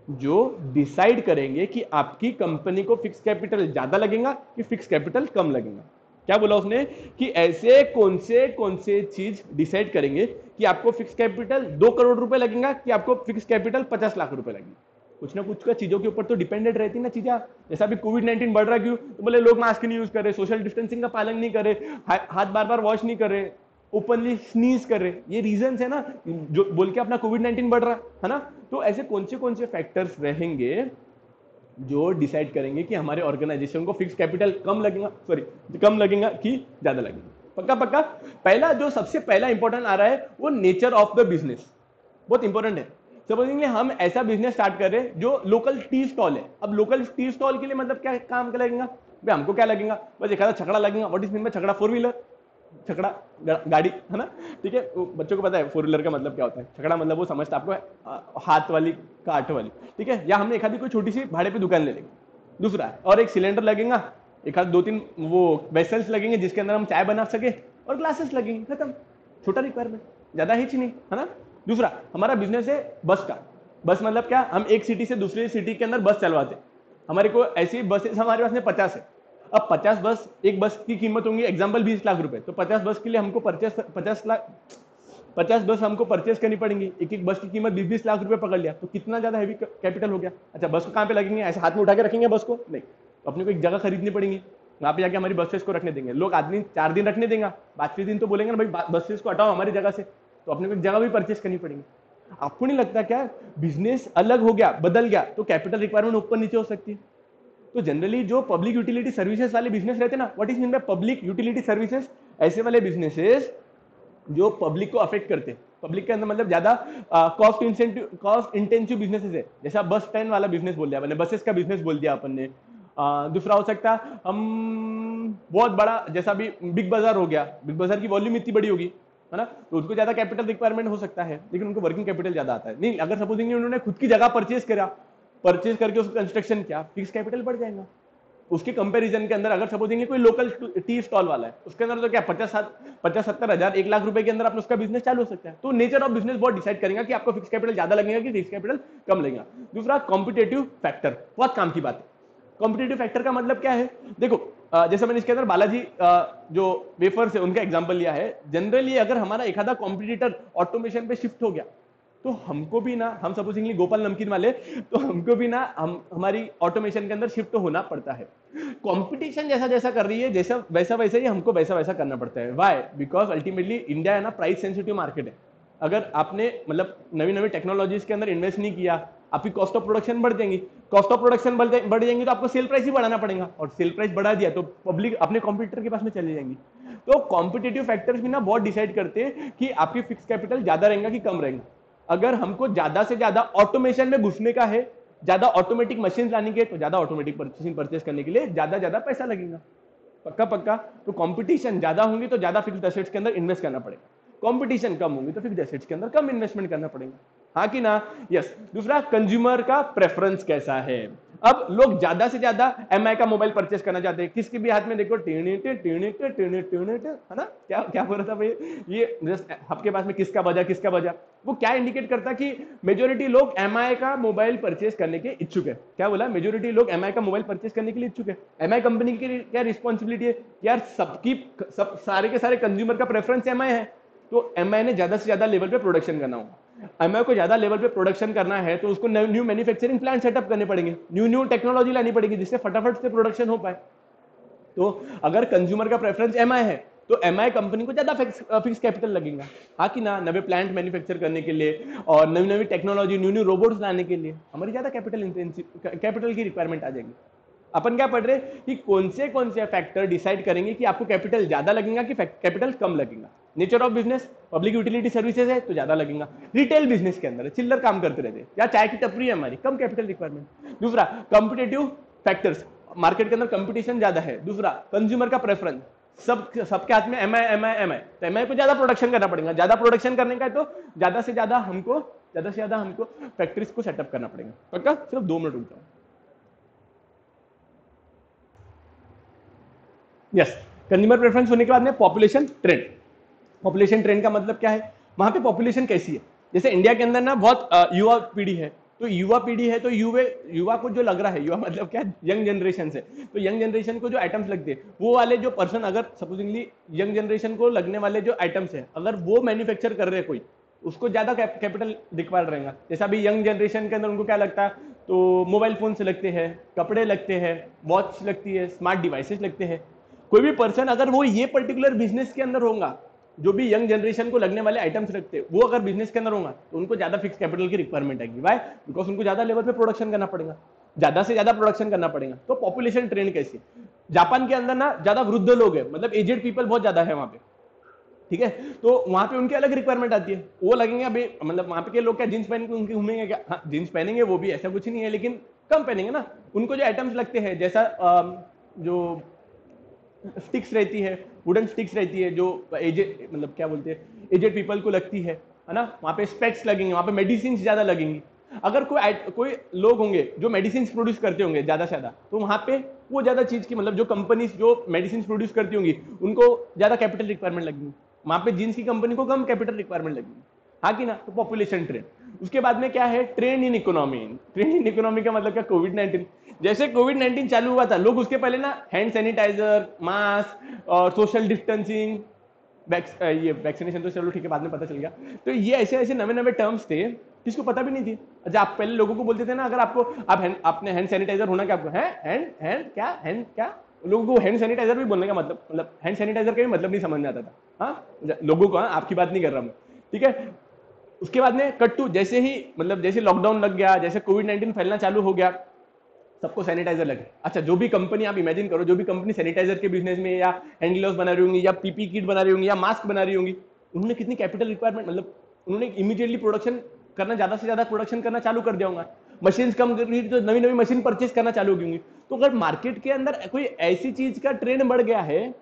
जो डिसाइड करेंगे कि आपकी कंपनी को फिक्स कैपिटल ज्यादा लगेगा कि फिक्स कैपिटल कम लगेगा। क्या बोला उसने कि ऐसे कौन से चीज डिसाइड करेंगे कि आपको फिक्स कैपिटल 2 करोड़ रुपए लगेगा कि आपको फिक्स कैपिटल 50 लाख रुपए लगेगा। कुछ ना कुछ का चीजों के ऊपर तो डिपेंडेंट रहती ना चीजें। जैसा भी कोविड-19 बढ़ रहा है, क्यों तो बोले लोग मास्क नहीं यूज कर रहे, सोशल डिस्टेंसिंग का पालन नहीं कर रहे, हाथ बार बार वॉश नहीं कर रहे, ओपनली स्नीज कर रहे, ये रीजंस है ना जो बोल के अपना कोविड-19 बढ़ रहा है ना। तो ऐसे कौन से फैक्टर्स रहेंगे जो डिसाइड करेंगे कि हमारे ऑर्गेनाइजेशन को फिक्स कैपिटल कम लगेगा कि ज्यादा लगेगा। पक्का? पहला जो सबसे पहला इंपॉर्टेंट आ रहा है वो नेचर ऑफ द बिजनेस, बहुत इंपॉर्टेंट है। सपोजिंगली हम ऐसा बिजनेस स्टार्ट कर रहे हैं जो लोकल टी स्टॉल है। अब लोकल टी स्टॉल के लिए मतलब क्या काम लगेगा भाई, हमको क्या लगेगा, बस एक आधा छकड़ा लगेगा। व्हाट इज मीन बाय छकड़ा? 4 व्हीलर। छकड़ा गाड़ी है ना, ठीक है। बच्चों को पता है फोर व्हीलर का मतलब क्या होता है। छकड़ा मतलब वो समझता आपको हाथ वाली काट वाली, ठीक है। या हमने एक आधी कोई छोटी सी भाड़े पे दुकान ले लेंगे। दूसरा, और एक सिलेंडर लगेगा, एक आध दो तीन वो वेसल्स लगेंगे जिसके अंदर हम चाय बना सके, और ग्लासेस लगेंगे, खत्म। छोटा रिक्वायरमेंट, ज्यादा ही नहीं, है ना। दूसरा, हमारा बिजनेस है बस का। बस मतलब क्या, हम एक सिटी से दूसरी सिटी के अंदर बस चलवाते। हमारे को ऐसी बसेस हमारे पास में 50 है। अब 50 बस, एक बस की कीमत होंगी एग्जाम्पल 20 लाख रुपए, तो 50 बस के लिए हमको 50 बस हमको परचेस करनी पड़ेंगी। एक एक बस की कीमत 20-20 लाख रुपए पकड़ लिया, तो कितना ज्यादा हैवी कैपिटल हो गया। अच्छा, बस को कहाँ पे लगेंगे, ऐसे हाथ में उठा के रखेंगे बस को? नहीं, तो अपने को एक जगह खरीदनी पड़ेगी, वहां पे जाके हमारी बसेस को रखने देंगे लोग। आदमी 4 दिन रखने देगा, 5वें दिन तो बोलेंगे ना भाई बसेस को हटाओ हमारी जगह से, तो अपने को एक जगह भी परचेस करनी पड़ेगी। आपको नहीं लगता क्या बिजनेस अलग हो गया, बदल गया, तो कैपिटल रिक्वायरमेंट ऊपर नीचे हो सकती है। तो जनरली जो पब्लिक यूटिलिटी सर्विसेज वाले बिजनेस रहते हैं ना, what is mean by public utility services, ऐसे वाले बिजनेसेस जो पब्लिक को अफेक्ट करते हैं। पब्लिक के अंदर मतलब ज्यादा कॉस्ट इंटेंसिव बिजनेसेस है, जैसा बस स्टैंड वाला बिजनेस बोल दिया अपन ने, बसेस का बिजनेस बोल दिया अपन ने। दूसरा हो सकता है हम बहुत बड़ा, जैसा भी बिग बाजार हो गया, बिग बाजार की वॉल्यूम इतनी बड़ी होगी, है ना, तो उसको ज्यादा कैपिटल रिक्वायरमेंट हो सकता है, लेकिन उनको वर्किंग कैपिटल ज्यादा आता है। नहीं, अगर सपोजिंग उन्होंने खुद की जगह परचेज करा, परचेज करके उसका कंस्ट्रक्शन किया, फिक्स कैपिटल बढ़ जाएगा। उसके कंपैरिजन के अंदर अगर सपोजिंग कोई लोकल टी स्टॉल वाला है, उसके अंदर तो क्या 50-70 हजार 1 लाख रुपए के अंदर अपना उसका बिजनेस चालू हो सकता है। तो नेचर ऑफ बिजनेस बहुत डिसाइड करेगा कि आपको फिक्स कैपिटल ज्यादा लगेगा कि फिक्स कैपिटल कम लगेगा। दूसरा, कॉम्पिटेटिव फैक्टर, बहुत काम की बात है। कॉम्पिटेटिव फैक्टर का मतलब क्या है, देखो जैसे मैंने इसके अंदर बालाजी जो वेफर्स है उनका एग्जांपल लिया है। जनरली अगर हमारा एक आधा कॉम्पिटिटर ऑटोमेशन पे शिफ्ट हो गया, तो हमको भी ना, हम सपोजिंगली गोपाल नमकीन वाले, तो हमको भी ना हमारी ऑटोमेशन के अंदर शिफ्ट होना पड़ता है। कंपटीशन जैसा जैसा कर रही है, जैसा वैसा वैसा ही हमको वैसा वैसा करना पड़ता है। वाई? बिकॉज अल्टीमेटली इंडिया है ना प्राइस सेंसिटिव मार्केट है। अगर आपने मतलब नवी नवी टेक्नोलॉजीज के अंदर इन्वेस्ट नहीं किया, आपकी कॉस्ट ऑफ प्रोडक्शन बढ़ जाएंगी। कॉस्ट ऑफ प्रोडक्शन बढ़ जाएंगी तो आपको सेल प्राइस ही बढ़ाना पड़ेगा, और सेल प्राइस बढ़ा दिया तो पब्लिक अपने कॉम्पिटिटर के पास में चली जाएंगी। तो कॉम्पिटेटिव फैक्टर्स भी ना बहुत डिसाइड करते हैं कि आपकी फिक्स कैपिटल ज्यादा रहेगा कि कम रहेगा। अगर हमको ज्यादा से ज्यादा ऑटोमेशन में घुसने का है, ज्यादा ऑटोमेटिक मशीन लाने के, तो ज्यादा ऑटोमेटिक मशीन परचेस करने के लिए ज्यादा ज्यादा पैसा लगेगा। पक्का पक्का। तो कंपटीशन ज्यादा होंगी तो ज्यादा फिक्स्ड एसेट्स के अंदर इन्वेस्ट करना पड़ेगा, कंपटीशन कम होंगी तो फिक्स्ड एसेट्स के अंदर कम इन्वेस्टमेंट करना पड़ेगा, हाँ कि ना। यस। दूसरा, कंज्यूमर का प्रेफरेंस कैसा है। अब लोग ज्यादा से ज्यादा एमआई का मोबाइल परचेस करना चाहते हैं। किसके भी हाथ में देखो टीनिट टीनिट टीनिट टीनिट, है ना। क्या क्या बोल रहा था भाई, ये जस्ट आपके पास में किसका बजा, वो क्या इंडिकेट करता कि मेजोरिटी लोग एमआई का मोबाइल परचेस करने के इच्छुक है। क्या बोला, मेजोरिटी लोग एमआई का मोबाइल परचेस करने के लिए इच्छुक है। एमआई कंपनी की क्या रिस्पॉन्सिबिलिटी है यार, सब सारे के सारे कंज्यूमर का प्रेफरेंस एमआई है, तो एमआई ने ज्यादा से ज्यादा लेवल पे प्रोडक्शन करना होगा। एमआई को ज्यादा लेवल पे प्रोडक्शन करना है तो उसको न्यू मैन्युफैक्चरिंग प्लांट सेटअप करने पड़ेंगे, न्यू टेक्नोलॉजी लानी पड़ेगी जिससे फटाफट से प्रोडक्शन हो पाए। तो अगर कंज्यूमर का प्रेफरेंस एमआई है तो एमआई कंपनी को ज्यादा फिक्स कैपिटल लगेगा, हाँ कि ना, नवे प्लांट मैन्युफैक्चर करने के लिए और नई नई टेक्नोलॉजी न्यू रोबोट्स लाने के लिए हमारी ज्यादा कैपिटल की रिक्वायरमेंट आ जाएगी। अपन क्या पढ़ रहे कि कौन से फैक्टर डिसाइड करेंगे कि आपको कैपिटल ज्यादा लगेगा कि कैपिटल कम लगेगा। Nature of business, public utility services है तो ज्यादा लगेगा। रिटेल बिजनेस के अंदर चिल्लर काम करते रहते, या चाय की टपरी है हमारी, कम कैपिटल रिक्वायरमेंट। दूसरा, कॉम्पिटेटिव फैक्टर्स, मार्केट के अंदर कंपटीशन ज्यादा है। दूसरा, कंज्यूमर का प्रेफरेंस, सबके हाथ में एमआई, तो एमआई को ज्यादा प्रोडक्शन करना पड़ेगा। ज्यादा प्रोडक्शन करने का है तो ज्यादा से ज्यादा हमको फैक्ट्रीज को सेटअप करना पड़ेगा। पक्का। सिर्फ 2 मिनट रुक जाओ। यस। कंज्यूमर प्रेफरेंस होने के बाद में पॉपुलेशन ट्रेंड। पॉपुलेशन ट्रेंड का मतलब क्या है, वहां पे पॉपुलेशन कैसी है। जैसे इंडिया के अंदर ना बहुत युवा पीढ़ी है, तो युवा को जो लग रहा है, युवा मतलब क्या, यंग जनरेशन से, तो यंग जनरेशन को जो आइटम्स लगते हैं वो वाले जो पर्सन, अगर सपोजिंगली यंग जनरेशन को लगने वाले जो आइटम्स है अगर वो मैन्युफैक्चर कर रहे हैं कोई, उसको ज्यादा कैपिटल रिक्वायर्ड रहेगा। जैसा अभी यंग जनरेशन के अंदर उनको क्या लगता है, तो मोबाइल फोन से लगते हैं, कपड़े लगते हैं, वॉच लगती है, स्मार्ट डिवाइसेस लगते हैं। कोई भी पर्सन अगर वो ये पर्टिकुलर बिजनेस के अंदर होगा, जो भी यंग जनरेशन को लगने वाले आइटम्स रखते हैं वो अगर बिजनेस के अंदर होगा तो उनको ज्यादा फिक्स कैपिटल की रिक्वायरमेंट आएगी। वाई? बिकॉज उनको ज्यादा लेवल पे प्रोडक्शन करना पड़ेगा, ज्यादा से ज्यादा प्रोडक्शन करना पड़ेगा। तो पॉपुलेशन ट्रेंड कैसी, जापान के अंदर ना ज्यादा वृद्ध लोग है, मतलब एजेड पीपल बहुत ज्यादा है वहां पे, ठीक है। तो वहां पे उनकी अलग रिक्वायरमेंट आती है, वो लगेंगे अभी, मतलब वहां पे के लोग क्या जींस पहन के उनके घूमेंगे क्या, हाँ जींस पहनेंगे, वो भी ऐसा कुछ नहीं है, लेकिन कम पहनेंगे ना। उनको जो आइटम्स लगते हैं, जैसा जो स्टिक्स रहती है, वुडन स्टिक्स रहती है जो एजेड मतलब क्या बोलते हैं एजेड पीपल को लगती है ना, वहां पे स्पेक्स लगेंगे, वहां पे मेडिसिन ज्यादा लगेंगी। अगर कोई लोग होंगे जो मेडिसिन प्रोड्यूस करते होंगे ज्यादा से ज्यादा, तो वहां पे वो ज्यादा चीज की मतलब जो कंपनीज जो मेडिसिन प्रोड्यूस करती होंगी उनको ज्यादा कैपिटल रिक्वायरमेंट लगेगी, वहां पे जींस की कंपनी को कम कैपिटल रिक्वायरमेंट लगेगी। हाँ कि ना, तो पॉपुलेशन ट्रेंड। उसके बाद में क्या है, trend in economy. Trend in economy का मतलब क्या, कोविड-19। जैसे कोविड-19 चालू हुआ था, लोग उसके पहले ना हैंड सैनिटाइजर, मास्क और सोशल डिस्टेंसिंग, ये वैक्सीनेशन तो चलो ठीक है बाद में पता चल गया। तो ये ऐसे ऐसे नवे नवे टर्म्स थे किसको पता भी नहीं थी। अच्छा, आप पहले लोगों को बोलते थे ना, अगर आपको आप आपने हैंड सैनिटाइजर होना क्या, आपको है हैंड हैंड क्या हैंड क्या, लोगों को हैंड सैनिटाइजर भी बोलने का मतलब हैंड सैनिटाइजर का भी मतलब नहीं समझ में आता था। हाँ लोगों को, हाँ आपकी बात नहीं कर रहा मैं, ठीक है। उसके बाद में कट टू, जैसे ही मतलब जैसे लॉकडाउन लग गया, जैसे कोविड-19 फैलना चालू हो गया, सबको सैनिटाइजर लगे। अच्छा, जो भी कंपनी आप इमेजिन करो, जो भी कंपनी सैनिटाइजर के बिजनेस में या हैंड ग्लव्स बना रही होंगी या पीपी किट बना रही होंगी या मास्क बना रही होंगी, उन्होंने कितनी कैपिटल रिक्वायरमेंट मतलब उन्होंने इमीडिएटली प्रोडक्शन करना, ज्यादा से ज्यादा प्रोडक्शन करना चालू कर दिया होगा। मशीन कम कर रही तो नई नई मशीन परचेज करना चालू होगी। तो अगर मार्केट के अंदर कोई ऐसी चीज का ट्रेंड बढ़ गया है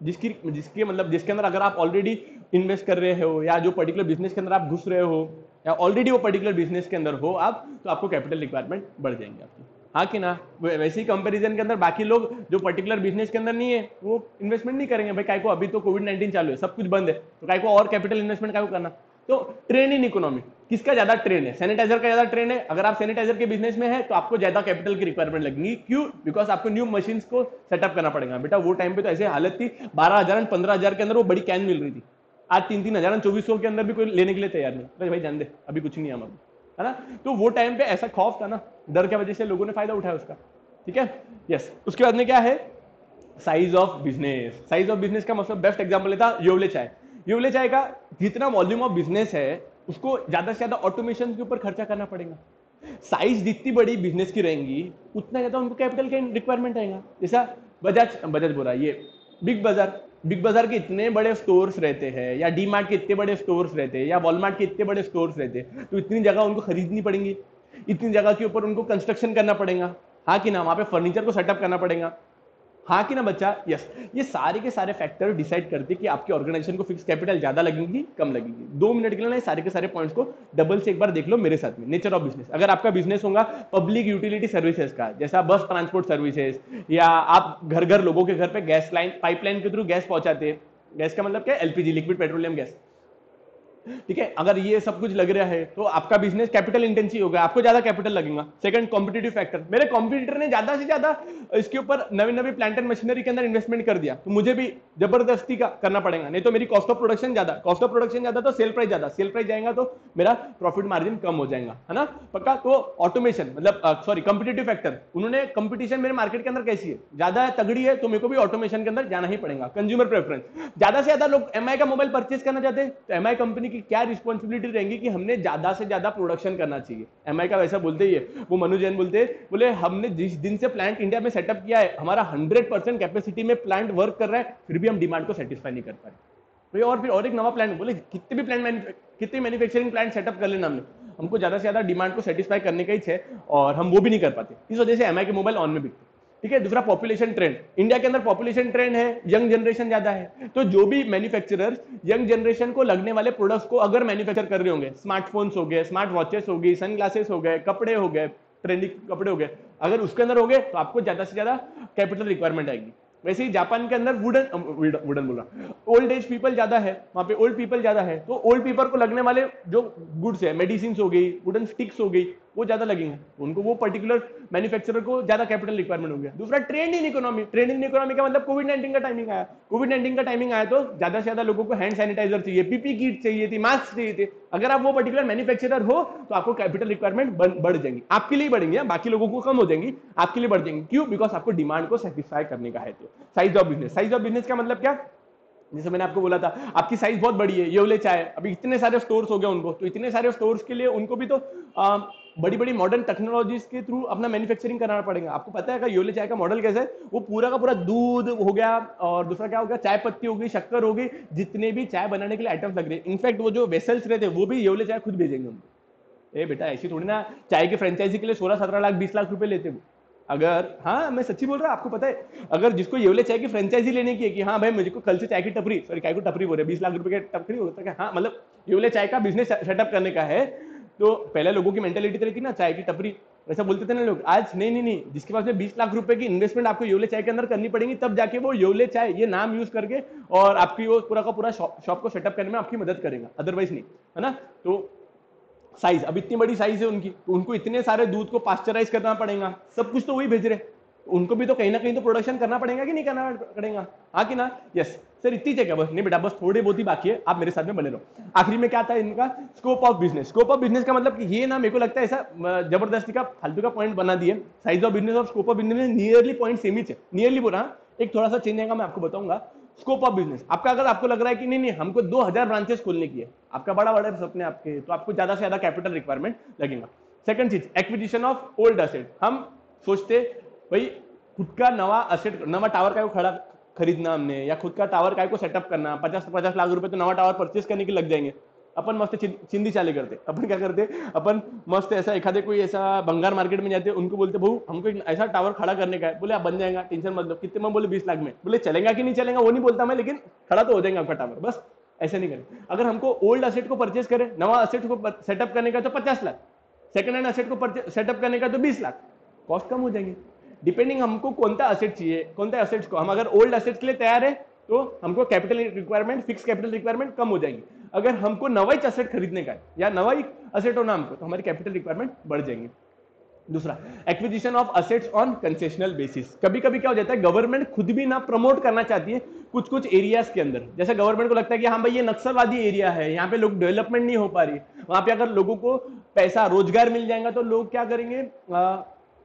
जिसकी जिसके मतलब जिसके अंदर अगर आप ऑलरेडी इन्वेस्ट कर रहे हो या जो पर्टिकुलर बिजनेस के अंदर आप घुस रहे हो या ऑलरेडी वो पर्टिकुलर बिजनेस के अंदर हो आप, तो आपको कैपिटल रिक्वायरमेंट बढ़ जाएंगे आपकी। हाँ कि ना, वैसे ही कंपैरिजन के अंदर बाकी लोग जो पर्टिकुलर बिजनेस के अंदर नहीं है वो इन्वेस्टमेंट नहीं करेंगे। भाई काय को, अभी तो कोविड-19 चालू है, सब कुछ बंद है, तो काय को और कैपिटल इन्वेस्टमेंट काय को करना। तो ट्रेंड इन इकोनॉमी किसका ज्यादा ट्रेंड है, सैनिटाइजर का ज्यादा ट्रेंड है। अगर आप सैनिटाइजर के बिजनेस में है तो आपको ज्यादा कैपिटल की रिक्वायरमेंट लगेगी। क्यों? बिकॉज आपको न्यू मशीन को सेटअप करना पड़ेगा। बेटा वो टाइम पे तो ऐसे हालत थी, 12,000 15,000 के अंदर वो बड़ी कैन मिल रही थी। आज 3-3 हजार 2400 के अंदर भी कोई लेने के लिए तैयार नहीं। भाई जान दे, अभी कुछ नहीं है हमारे, है ना। तो वो टाइम पे ऐसा खौफ था ना, डर की वजह से लोगों ने फायदा उठाया उसका, ठीक है। यस, उसके बाद में क्या है, size of business. Size of business का मतलब बेस्ट एग्जांपल लेता योवले चाय। योवले चाय का जितना वॉल्यूम ऑफ बिजनेस है उसको ज्यादा से ज्यादा ऑटोमेशन के ऊपर खर्चा करना पड़ेगा। साइज जितनी बड़ी बिजनेस की रहेंगी उतना ज्यादा उनको कैपिटल का रिक्वायरमेंट आएगा। जैसा बजाज बजाज बोला, ये बिग बाजार, बिग बाजार के इतने बड़े स्टोर्स रहते हैं या डी मार्ट के इतने बड़े स्टोर्स रहते हैं या वॉलमार्ट के इतने बड़े स्टोर्स रहते हैं, तो इतनी जगह उनको खरीदनी पड़ेंगी, इतनी जगह के ऊपर उनको कंस्ट्रक्शन करना पड़ेगा। हाँ कि ना, वहां पे फर्नीचर को सेटअप करना पड़ेगा। हाँ कि ना बच्चा, यस। ये सारे के सारे फैक्टर डिसाइड करते हैं कि आपकी ऑर्गेनाइजेशन को फिक्स कैपिटल ज्यादा लगेगी कम लगेगी। 2 मिनट के लिए ना ये सारे के सारे पॉइंट्स को डबल से एक बार देख लो मेरे साथ में। नेचर ऑफ बिजनेस, अगर आपका बिजनेस होगा पब्लिक यूटिलिटी सर्विसेज का, जैसा बस ट्रांसपोर्ट सर्विसेज, या आप घर घर लोगों के घर पे गैस लाइन पाइपलाइन के थ्रू गैस पहुंचाते हैं, गैस का मतलब क्या, एलपीजी लिक्विड पेट्रोलियम गैस, ठीक है। अगर ये सब कुछ लग रहा है तो आपका बिजनेस कैपिटल इंटेंसिव होगा, आपको ज्यादा कैपिटल लगेगा। सेकंड, कॉम्पिटिटिव फैक्टर, मेरे कॉम्पिटिटर ने ज्यादा से ज्यादा इसके ऊपर नवी नवी प्लांट एंड मशीनरी के अंदर इन्वेस्टमेंट कर दिया, तो मुझे भी जबरदस्ती का करना पड़ेगा, नहीं तो मेरी कॉस्ट ऑफ प्रोडक्शन ज्यादा, कॉस्ट ऑफ प्रोडक्शन ज्यादा तो सेल प्राइस ज्यादा, सेल प्राइस जाएगा तो मेरा प्रॉफिट मार्जिन कम हो जाएगा, है ना पक्का। तो ऑटोमेशन मतलब सॉरी कॉम्पिटिटिव फैक्टर, उन्होंने कंपटीशन मेरे मार्केट के अंदर कैसी है, ज्यादा तगड़ी है, तो मेरे को भी ऑटोमेशन के अंदर जाना ही पड़ेगा। कंज्यूमर प्रेफरेंस, ज्यादा से ज्यादा लोग एमआई का मोबाइल परचेज करना चाहते हैं, तो एमआई कंपनी की क्या रिस्पॉन्सिबिलिटी रहेंगी कि हमने ज्यादा से ज्यादा प्रोडक्शन करना चाहिए। एमआई का वैसा बोलते ही है, वो मनु जैन बोलते हैं, बोले हमने जिस दिन से प्लांट इंडिया में सेटअप किया है, हमारा 100% कैपेसिटी में प्लांट वर्क कर रहा है, फिर भी हम डिमांड को सेटिस्फाई नहीं कर पा रहे। और फिर और एक नवा प्लांट, बोले कितने भी प्लांट कितने मैन्युफैक्चरिंग प्लांट सेटअप कर लेना हमने, हमको ज्यादा से ज्यादा डिमांड को सेटिस्फाई करने का ही है और हम वो भी नहीं कर पाते। इस वजह से एमआई के मोबाइल ऑन में बिकते, ठीक है। दूसरा, पॉपुलेशन ट्रेंड, इंडिया के अंदर पॉपुलेशन ट्रेंड है, यंग जनरेशन ज्यादा है, तो जो भी मैन्युफैक्चरर्स यंग जनरेशन को लगने वाले प्रोडक्ट्स को अगर मैन्युफैक्चर कर रहे होंगे, स्मार्टफोन्स हो गए, स्मार्ट वॉचेस हो गई, सन ग्लासेस हो गए, कपड़े हो गए, ट्रेंडिंग कपड़े हो गए, अगर उसके अंदर हो गए तो आपको ज्यादा से ज्यादा कैपिटल रिक्वायरमेंट आएगी। वैसे ही जापान के अंदर वुडन वुडन बोला, ओल्ड एज पीपल ज्यादा है, वहां पे ओल्ड पीपल ज्यादा है, तो ओल्ड पीपल को लगने वाले जो गुड्स है, मेडिसिन हो गई, वुडन स्टिक्स हो गई, वो ज्यादा लगेंगे, उनको वो पर्टिकुलर मैन्युफैक्चरर को ज्यादा कैपिटल रिक्वायरमेंट हो गया। दूसरा, trend in economy. Trend in economy का मतलब कोविड-19 का टाइमिंग आया, कोविड-19 का टाइमिंग आया तो ज्यादा से ज्यादा लोगों को हैंड सैनिटाइजर चाहिए, पीपी किट चाहिए थी, मास्क चाहिए थे। अगर आप वो पर्टिकुलर मैन्युफैक्चरर हो तो आपको कैपिटल रिक्वायरमेंट बढ़ जाएंगी, आपके लिए बढ़ेंगी, बाकी लोगों को कम हो जाएंगी, आपके लिए बढ़ जाएंगी। क्यों? बिकॉज आपको डिमांड को सेटिस्फाई करने का है। तो size of business, size of business का मतलब क्या, जैसे मैंने आपको बोला था आपकी साइज बहुत बड़ी है, येवले चाय अभी इतने सारे स्टोर्स हो गए उनको, तो इतने सारे स्टोर्स के लिए उनको भी तो बड़ी बड़ी मॉडर्न टेक्नोलॉजीज के थ्रू अपना मैन्युफैक्चरिंग कराना पड़ेगा। आपको पता है येवले चाय का मॉडल कैसे है, वो पूरा का पूरा दूध हो गया और दूसरा क्या हो गया, चाय पत्ती हो गई, शक्कर हो गई, जितने भी चाय बनाने के लिए आइटम्स लग रहे हैं, इनफैक्ट वो जो वेसल्स रहते हैं वो भी येवले चाय खुद भेजेंगे उनको। ए बेटा ऐसी थोड़ी ना, चाय की फ्रेंचाइजी के लिए 16-17 लाख 20 लाख रुपए लेते वो, अगर, हाँ मैं सच्ची बोल रहा हूँ, आपको पता है अगर जिसको ये वाले चाय की फ्रेंचाइजी लेने की है कि हाँ भाई मुझे को कल से चाय की टपरी, सॉरी चाय को टपरी बोल रहे 20 लाख रुपए की टपरी होता है, हाँ मतलब ये वाले चाय का बिजनेस सेटअप करने का है, तो पहले लोगों की मेंटेलिटी तो रहती ना चाय की टपरी, ऐसा बोलते थे ना लोग। आज नहीं नहीं नहीं, जिसके पास में 20 लाख रुपए की इन्वेस्टमेंट आपको योले चाय के अंदर करनी पड़ेगी, तब जाके वो योले चाय ये नाम यूज करके और आपकी वो पूरा का पूरा शॉप को सेटअप करने में आपकी मदद करेगा, अदरवाइज नहीं, है ना। तो साइज, अब इतनी बड़ी साइज है उनकी, तो उनको इतने सारे दूध को पास्चराइज करना पड़ेगा, सब कुछ तो वही भेज रहे, उनको भी तो कहीं ना कहीं तो प्रोडक्शन करना पड़ेगा कि नहीं करना पड़ेगा, हाँ कि ना। यस सर, इतनी जगह बस नहीं बेटा, बस थोड़े बहुत ही बाकी है, आप मेरे साथ में बने रहो। आखिरी में क्या आता है इनका scope of business. Scope of business का मतलब कि ये ना मेरे को लगता है ऐसा जबरदस्ती का फालतू का पॉइंट बना दिए, साइज ऑफ बिजनेस और scope of business nearly point same ही है, नियरली बोला, एक थोड़ा सा चेंज आएगा मैं आपको बताऊंगा। स्कोप ऑफ बिजनेस आपका, अगर आपको लग रहा है कि नहीं नहीं हमको 2000 ब्रांचेस खोलने की है, आपका बड़ा बड़ा सपने आपके, तो आपको ज्यादा से ज्यादा कैपिटल रिक्वायरमेंट लगेगा। सेकंड चीज एक्विजिशन ऑफ ओल्ड असेट, हम सोचते भाई खुद का नवा असेट, नवा टावर का खड़ा खरीदना हमने, या खुद का टावर काय को सेटअप करना, 50 लाख रुपए तो नवा टावर परचेस करने के लग जाएंगे। अपन मस्त चिंदी चाले करते, अपन क्या करते, अपन मस्त ऐसा एखादे कोई ऐसा भंगार मार्केट में जाते, उनको बोलते भाऊ हमको एक ऐसा टावर खड़ा करने का है, बोले आप बन जाएगा टेंशन मत लो, कितने में, बोले 20 लाख में, बोले चलेगा कि नहीं चलेगा वो नहीं बोलता मैं, लेकिन खड़ा तो हो जाएगा आपका टावर, बस ऐसे नहीं करें। अगर हमको ओल्ड असेट को परचेस करें, नवा असेट को सेटअप करने का तो 50 लाख, सेकंड हैंड असेट को सेटअप करने का तो 20 लाख, कॉस्ट कम हो जाएगी। डिपेंडिंग हमको कौन सा असेट चाहिए, कौन सा असेट्स को, हम अगर ओल्ड असेट्स के लिए तैयार है तो हमको capital requirement, fix capital requirement कम हो जाएगी। अगर हमको नवाई असेट खरीदने का है या नवाई असेट होना हमको, तो हमारी कैपिटल रिक्वायरमेंट बढ़ जाएंगी। दूसरा acquisition of assets on concessional basis. कभी कभी क्या हो जाता है, गवर्नमेंट खुद भी ना प्रमोट करना चाहती है कुछ कुछ एरियाज के अंदर, जैसे गवर्नमेंट को लगता है कि हाँ भाई ये नक्सलवादी एरिया है, यहाँ पे लोग डेवलपमेंट नहीं हो पा रही, वहां पे अगर लोगों को पैसा रोजगार मिल जाएगा तो लोग क्या करेंगे,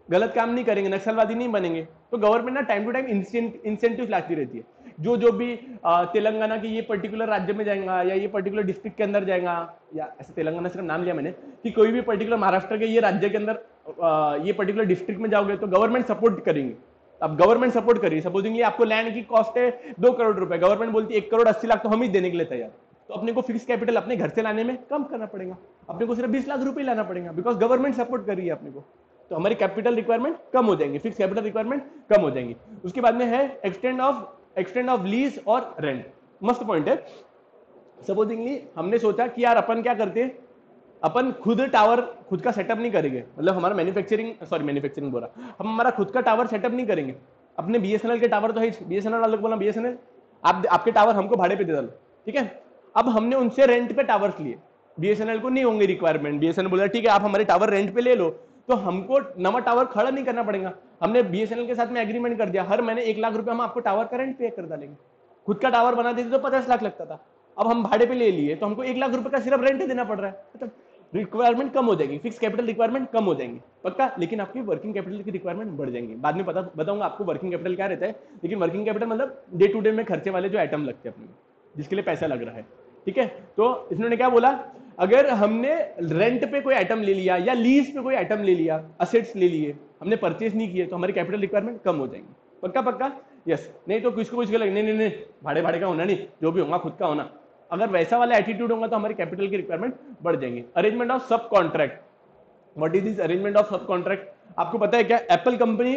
गलत काम नहीं करेंगे, नक्सलवादी नहीं बनेंगे। तो गवर्नमेंट ना टाइम टू टाइम इंसेंटिव लाती रहती है, जो जो भी तेलंगाना के ये पर्टिकुलर राज्य में जाएगा या ये पर्टिकुलर डिस्ट्रिक्ट के अंदर जाएगा, या ऐसे तेलंगाना सिर्फ नाम लिया मैंने, कि कोई भी पर्टिकुलर महाराष्ट्र के ये राज्य के अंदर ये पर्टिकुलर डिस्ट्रिक्ट में जाओगे तो गवर्नमेंट सपोर्ट करेंगे। अब गवर्नमेंट सपोर्ट करिए, सपोजिंग ये आपको लैंड की कॉस्ट है 2 करोड़ रुपए, गवर्नमेंट बोलती है 1 करोड़ 80 लाख तो हम ही देने के लिए तैयार, तो अपने को फिक्स कैपिटल अपने घर से लाने में कम करना पड़ेगा, अपने को सिर्फ 20 लाख रुपए लाना पड़ेगा, बिकॉज गवर्नमेंट सपोर्ट कर रही है अपने को, तो हमारी कैपिटल रिक्वायरमेंट कम हो जाएंगे, फिक्स कैपिटल रिक्वायरमेंट कम हो जाएंगी। उसके बाद में है एक्सटेंड ऑफ लीज और रेंट। मस्त पॉइंट है। सपोजिंगली हमने सोचा कि यार अपन क्या करते हैं, अपन खुद टावर खुद का सेटअप नहीं करेंगे, मतलब हमारा मैन्युफैक्चरिंग बोला, हम हमारा खुद का टावर सेटअप नहीं करेंगे, अपने बीएसएनएल के टावर तो है, बीएसएनएल वालों को बोला बीएसएनएल आपके टावर हमको भाड़े पे दे डालो, ठीक है। अब हमने उनसे रेंट पे टावर्स लिए, बीएसएनएल को नहीं होंगे रिक्वायरमेंट, बीएसएनएल बोला ठीक है आप हमारे टावर रेंट पे ले लो, तो हमको नवा टावर खड़ा नहीं करना पड़ेगा। हमने बीएसएनएल के साथ में एग्रीमेंट कर दिया, हर महीने 1 लाख रुपए हम आपको टावर का रेंट पे कर डालेंगे। खुद का टावर बना देते तो 50 लाख लगता था, अब हम भाड़े पे ले लिए तो हमको 1 लाख रुपए का सिर्फ रेंट देना पड़ रहा है, मतलब रिक्वायरमेंट कम हो जाएगी, फिक्स कैपिटल रिक्वायरमेंट कम हो जाएंगी पक्का, लेकिन आपकी वर्किंग कैपिटल की रिक्वायरमेंट बढ़ जाएंगी। बाद में बताऊंगा आपको वर्किंग कैपिटल क्या रहता है, लेकिन वर्किंग कैपिटल मतलब डे टू डे में खर्चे वाले जो आइटम लगते हैं अपने, जिसके लिए पैसा लग रहा है, ठीक है। तो इन्होंने क्या बोला, अगर हमने रेंट पे कोई आइटम ले लिया या लीज पे कोई आइटम ले लिया, असेट्स ले लिए, हमने परचेज नहीं किए, तो हमारी कैपिटल रिक्वायरमेंट कम हो जाएंगी पक्का पक्का। यस, नहीं तो किसको कुछ लगे नहीं नहीं भाड़े भाड़े का होना नहीं, जो भी होगा खुद का होना, अगर वैसा वाला एटीट्यूड होगा तो हमारी कैपिटल की रिक्वायरमेंट बढ़ जाएंगी। अरेंजमेंट ऑफ सब contract, what is this arrangement of सब कॉन्ट्रैक्ट, आपको पता है क्या, एप्पल कंपनी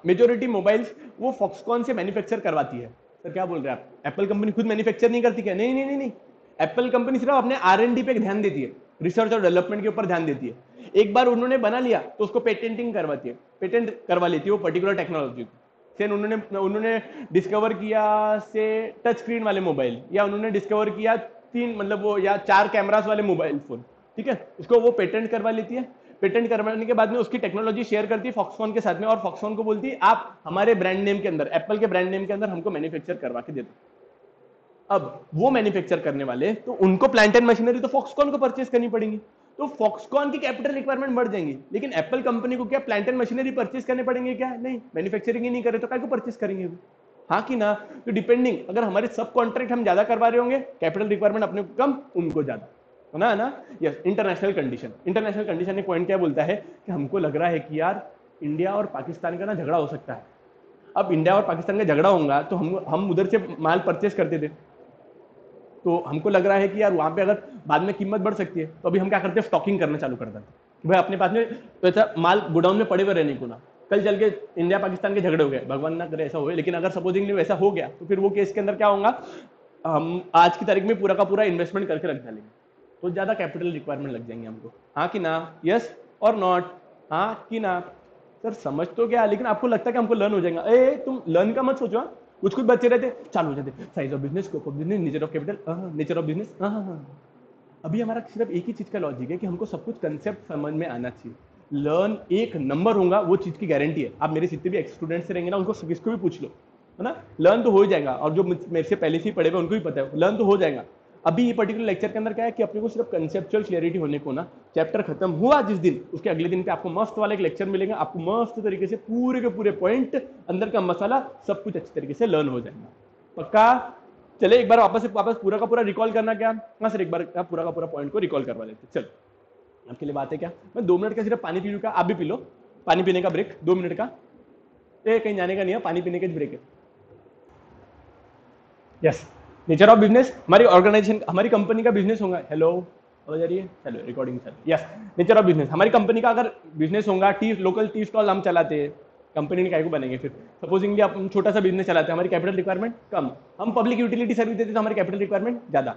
मेजोरिटी मोबाइल्स वो फॉक्सकॉन से मैन्युफैक्चर करवाती है। सर क्या बोल रहे हैं आप, एप्पल कंपनी खुद मैन्युफैक्चर नहीं करती क्या, नहीं नहीं नहीं नहीं, एप्पल कंपनी सिर्फ अपने R&D पे ध्यान देती है, रिसर्च और डेवलपमेंट के ऊपर ध्यान देती है। एक बार उन्होंने बना लिया तो उसको पेटेंटिंग करवाती है, पेटेंट करवा लेती है वो पर्टिकुलर टेक्नोलॉजी को। से उन्होंने डिस्कवर किया से टच स्क्रीन वाले मोबाइल, या उन्होंने डिस्कवर किया 3 मतलब वो या 4 कैमरास वाले मोबाइल फोन, ठीक है, उसको वो पेटेंट करवा लेती है। पेटेंट करवाने के बाद में उसकी टेक्नोलॉजी शेयर करती है फॉक्सकॉन के साथ में, और फॉक्सकॉन को बोलती है आप हमारे ब्रांड नेम के अंदर, एप्पल के ब्रांड नेम के अंदर हमको मैन्युफैक्चर करवा के दे दो। अब वो मैन्युफैक्चर करने वाले तो उनको प्लांट एंड मशीनरी तो फॉक्सकॉन को परचेस करनी पड़ेगी, तो फॉक्सकॉन की कैपिटल रिक्वायरमेंट बढ़ जाएंगी। लेकिन एप्पल कंपनी को क्या प्लांट एंड मशीनरी परचेस करने पड़ेगे क्या, नहीं, मैन्युफैक्चरिंग ही नहीं करे तो क्या को परचेस करेंगे, हाँ कि ना। तो डिपेंडिंग, अगर हमारे सब कॉन्ट्रैक्ट हम ज्यादा करवा रहे होंगे, कैपिटल रिक्वायरमेंट अपने को कम, उनको ज्यादा, है ना। यस, इंटरनेशनल कंडीशन एक पॉइंट क्या बोलता है कि हमको लग रहा है कि यार इंडिया और पाकिस्तान का ना झगड़ा हो सकता है। अब इंडिया और पाकिस्तान का झगड़ा होगा तो हम उधर से माल परचेस करते थे, तो हमको लग रहा है कि यार वहां पे अगर बाद में कीमत बढ़ सकती है, तो अभी हम क्या करते हैं, स्टॉकिंग करना चालू कर देते हैं, भाई अपने पास में तो ऐसा माल गोडाउन में पड़े हुए रहने को ना, कल चल के इंडिया पाकिस्तान के झगड़े हो गए, भगवान ना करे ऐसा हो, लेकिन अगर सपोजिंगली वैसा हो गया तो फिर वो केस के अंदर क्या होगा, हम आज की तारीख में पूरा का पूरा इन्वेस्टमेंट करके रख डालेंगे, तो ज्यादा कैपिटल रिक्वायरमेंट लग जाएंगे हमको। हाँ कि ना, यस और नॉट, हाँ कि ना। सर समझ तो क्या, लेकिन आपको लगता है कि हमको लर्न हो जाएगा, ए तुम लर्न का मत सोचो, कुछ कुछ बच्चे रहते चालू हो जाते, size of business, scope of business, nature of capital, nature of business, हाँ। अभी हमारा सिर्फ एक ही चीज का लॉजिक है कि हमको सब कुछ कंसेप्ट समझ में आना चाहिए। लर्न एक नंबर होगा, वो चीज की गारंटी है। आप मेरे जितने भी एक्स स्टूडेंट्स रहेंगे ना, उनको किसको भी पूछ लो, है ना, लर्न तो हो जाएगा। और जो मेरे से पहले से ही पढ़े हुए उनको भी पता है लर्न तो हो जाएगा। अभी ये पर्टिकुलर लेक्चर के अंदर क्या है कि अपने को सिर्फ कंसेप्चुअल क्लियरिटी होने को ना, चैप्टर खत्म हुआ जिस दिन, उसके अगले दिन पे आपको मस्त वाला एक लेक्चर मिलेगा, आपको मस्त तरीके से पूरे के पूरे पॉइंट, अंदर का मसाला सब कुछ अच्छी तरीके से लर्न हो जाएगा। पक्का? चले एक बार वापस पूरा का पूरा रिकॉल करना क्या, हाँ सर एक बार पूरा का पूरा पॉइंट को रिकॉल करवा लेते। चलो आपके लिए बात है क्या, मैं 2 मिनट का सिर्फ पानी पी लूँ, आप भी पी लो, पानी पीने का ब्रेक 2 मिनट का, कहीं जाने का नहीं है, पानी पीने का ब्रेक है। यस, नेचर ऑफ बिजनेस, हमारी ऑर्गेनाइजेशन, हमारी कंपनी का बिजनेस होगा, हेलो हो जा रही है, चलो रिकॉर्डिंग चल। यस, नेचर ऑफ बिजनेस, हमारी कंपनी का अगर बिजनेस होगा, टी लोकल टी स्टॉल हम चलाते हैं, कंपनी ने काय को बनेंगे फिर, सपोजिंगली आप छोटा सा बिजनेस चलाते हैं, हमारी कैपिटल रिक्वायरमेंट कम, हम पब्लिक यूटिलिटी सर्विस देते हैं तो हमारी कैपिटल रिक्वायरमेंट ज्यादा।